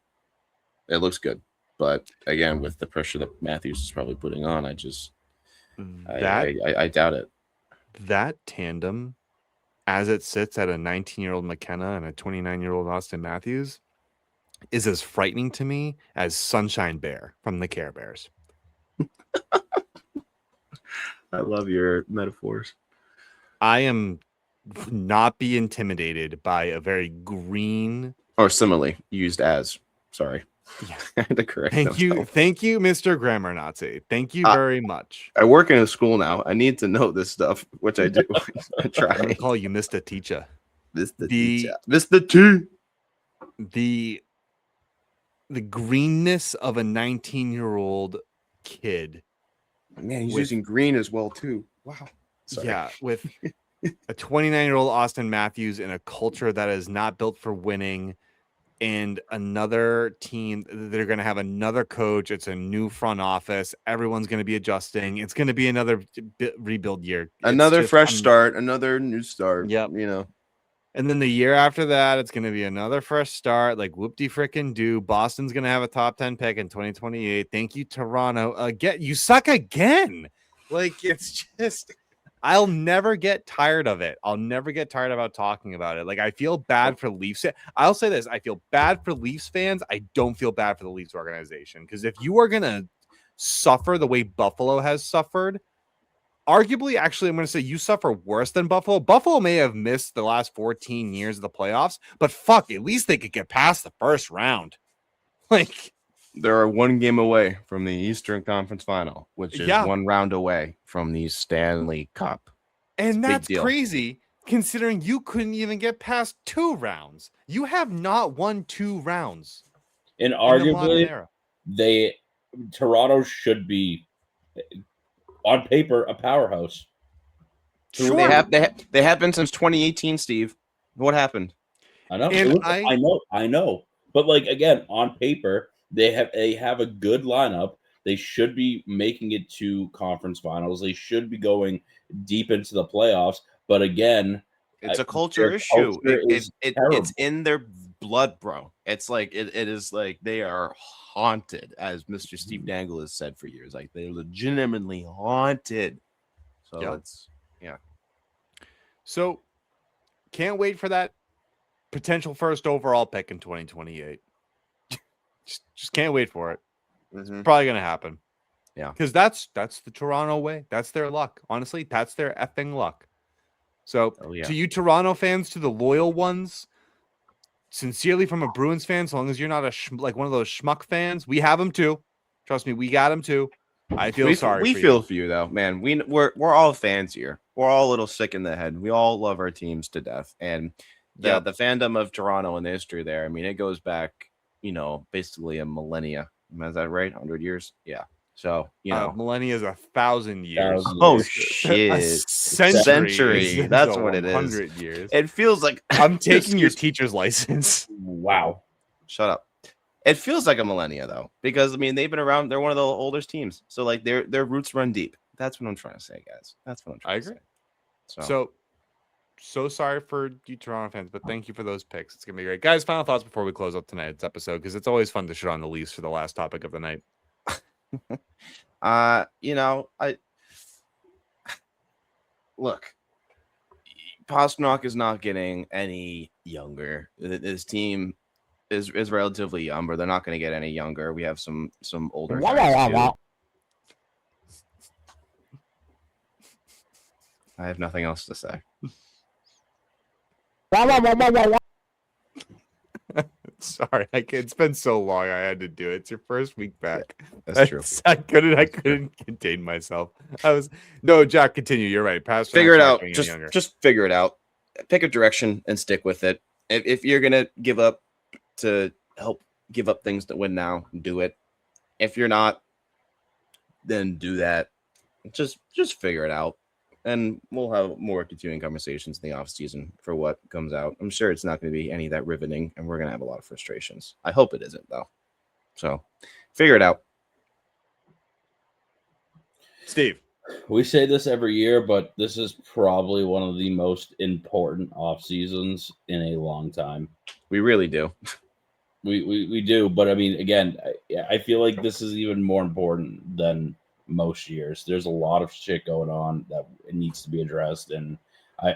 it looks good, but again, with the pressure that Matthews is probably putting on, I doubt it. That tandem, as it sits at a 19-year-old McKenna and a 29-year-old Austin Matthews, is as frightening to me as Sunshine Bear from the Care Bears. I love your metaphors. I am not be intimidated by a very green or simile used as. Sorry. Yeah. I had to correct Thank you, Mr. Grammar Nazi. Thank you very much. I work in a school now. I need to know this stuff, which I do. I try. I'm gonna call you Mr. Teacher. Mr. T. The greenness of a 19-year-old kid. Man, he's using green as well too. Wow. Sorry. Yeah, with a 29-year-old Austin Matthews in a culture that is not built for winning. And another team, they're going to have another coach. It's a new front office. Everyone's going to be adjusting. It's going to be another rebuild year. Another fresh start, another new start. Yep. You know. And then the year after that, it's going to be another fresh start. Like whoop-de frickin' do. Boston's going to have a top 10 pick in 2028. Thank you, Toronto. Again, you suck again. Like it's just... I'll never get tired of it. I'll never get tired about talking about it. Like I feel bad for Leafs. I'll say this. I feel bad for Leafs fans. I don't feel bad for the Leafs organization. Because if you are going to suffer the way Buffalo has suffered, arguably, actually, I'm going to say you suffer worse than Buffalo. Buffalo may have missed the last 14 years of the playoffs, but fuck, at least they could get past the first round. Like... They're one game away from the Eastern Conference Final, which is one round away from the Stanley Cup. And that's crazy, considering you couldn't even get past 2 rounds. You have not won 2 rounds. And arguably, Toronto should be, on paper, a powerhouse. Sure. They have been since 2018, Steve. What happened? I know. I know. But like again, on paper. They have a good lineup. They should be making it to conference finals. They should be going deep into the playoffs. But again, it's a culture issue. It's in their blood, bro. It's like it is like they are haunted, as Mr. Steve Dangle has said for years. Like they're legitimately haunted. So So can't wait for that potential first overall pick in 2028. Just can't wait for it. It's probably going to happen. Yeah. Because that's the Toronto way. That's their luck. Honestly, that's their effing luck. So to you Toronto fans, to the loyal ones, sincerely from a Bruins fan, so long as you're not like one of those schmuck fans, we have them too. Trust me, we got them too. I feel sorry. We for feel you. for you though, man. We're all fans here. We're all a little sick in the head. We all love our teams to death, and the fandom of Toronto and the history there. I mean, it goes back, basically a millennia. Is that right? 100 years? Yeah. So millennia is 1,000 years. Oh shit! A century. That's what it is. 100 years. It feels like I'm taking your teacher's license. Wow. Shut up. It feels like a millennia though, because I mean they've been around. They're one of the oldest teams, so like their roots run deep. That's what I'm trying to say, guys. That's what I'm trying to say. So sorry for you Toronto fans, but thank you for those picks. It's gonna be great, guys. Final thoughts before we close up tonight's episode, because it's always fun to shit on the Leafs for the last topic of the night. I look. Pastrnak is not getting any younger. His team is relatively young, but they're not going to get any younger. We have some older guys too. I have nothing else to say. Sorry, it's been so long. I had to do it. It's your first week back. That's true. I couldn't contain myself. Jack, continue. You're right. Figure it out. Just figure it out. Pick a direction and stick with it. If you're gonna give up to help give up things to win now, do it. If you're not, then do that. Just figure it out. And we'll have more continuing conversations in the off season for what comes out. I'm sure it's not going to be any of that riveting, and we're going to have a lot of frustrations. I hope it isn't, though. So, figure it out. Steve, we say this every year, but this is probably one of the most important off seasons in a long time. We really do. We do, but I mean, again, I feel like this is even more important than most years. There's a lot of shit going on that it needs to be addressed, and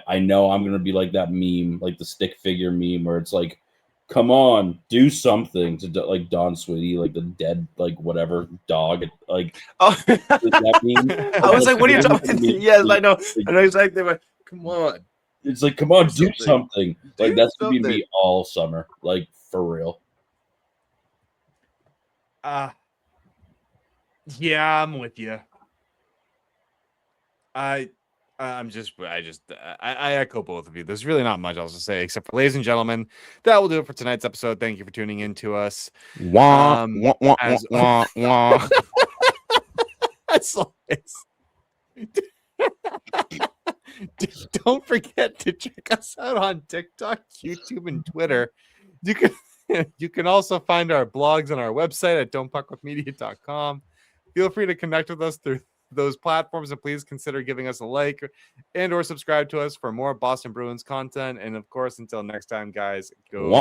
I know I'm gonna be like that meme, like the stick figure meme, where it's like, come on, do something to like Don Sweeney, like the dead, like whatever dog, like that meme. I was like, what are you talking about? Yes, I know exactly what. Come on, it's like, come on, do something. Like that's gonna be me all summer, like for real. Yeah, I'm with you. I echo both of you. There's really not much else to say except for, ladies and gentlemen, that will do it for tonight's episode. Thank you for tuning in to us. Wah. As always, don't forget to check us out on TikTok, YouTube, and Twitter. You can also find our blogs on our website at don'tpuckwithmedia.com. Feel free to connect with us through those platforms, and please consider giving us a like and or subscribe to us for more Boston Bruins content. And of course, until next time, guys, go.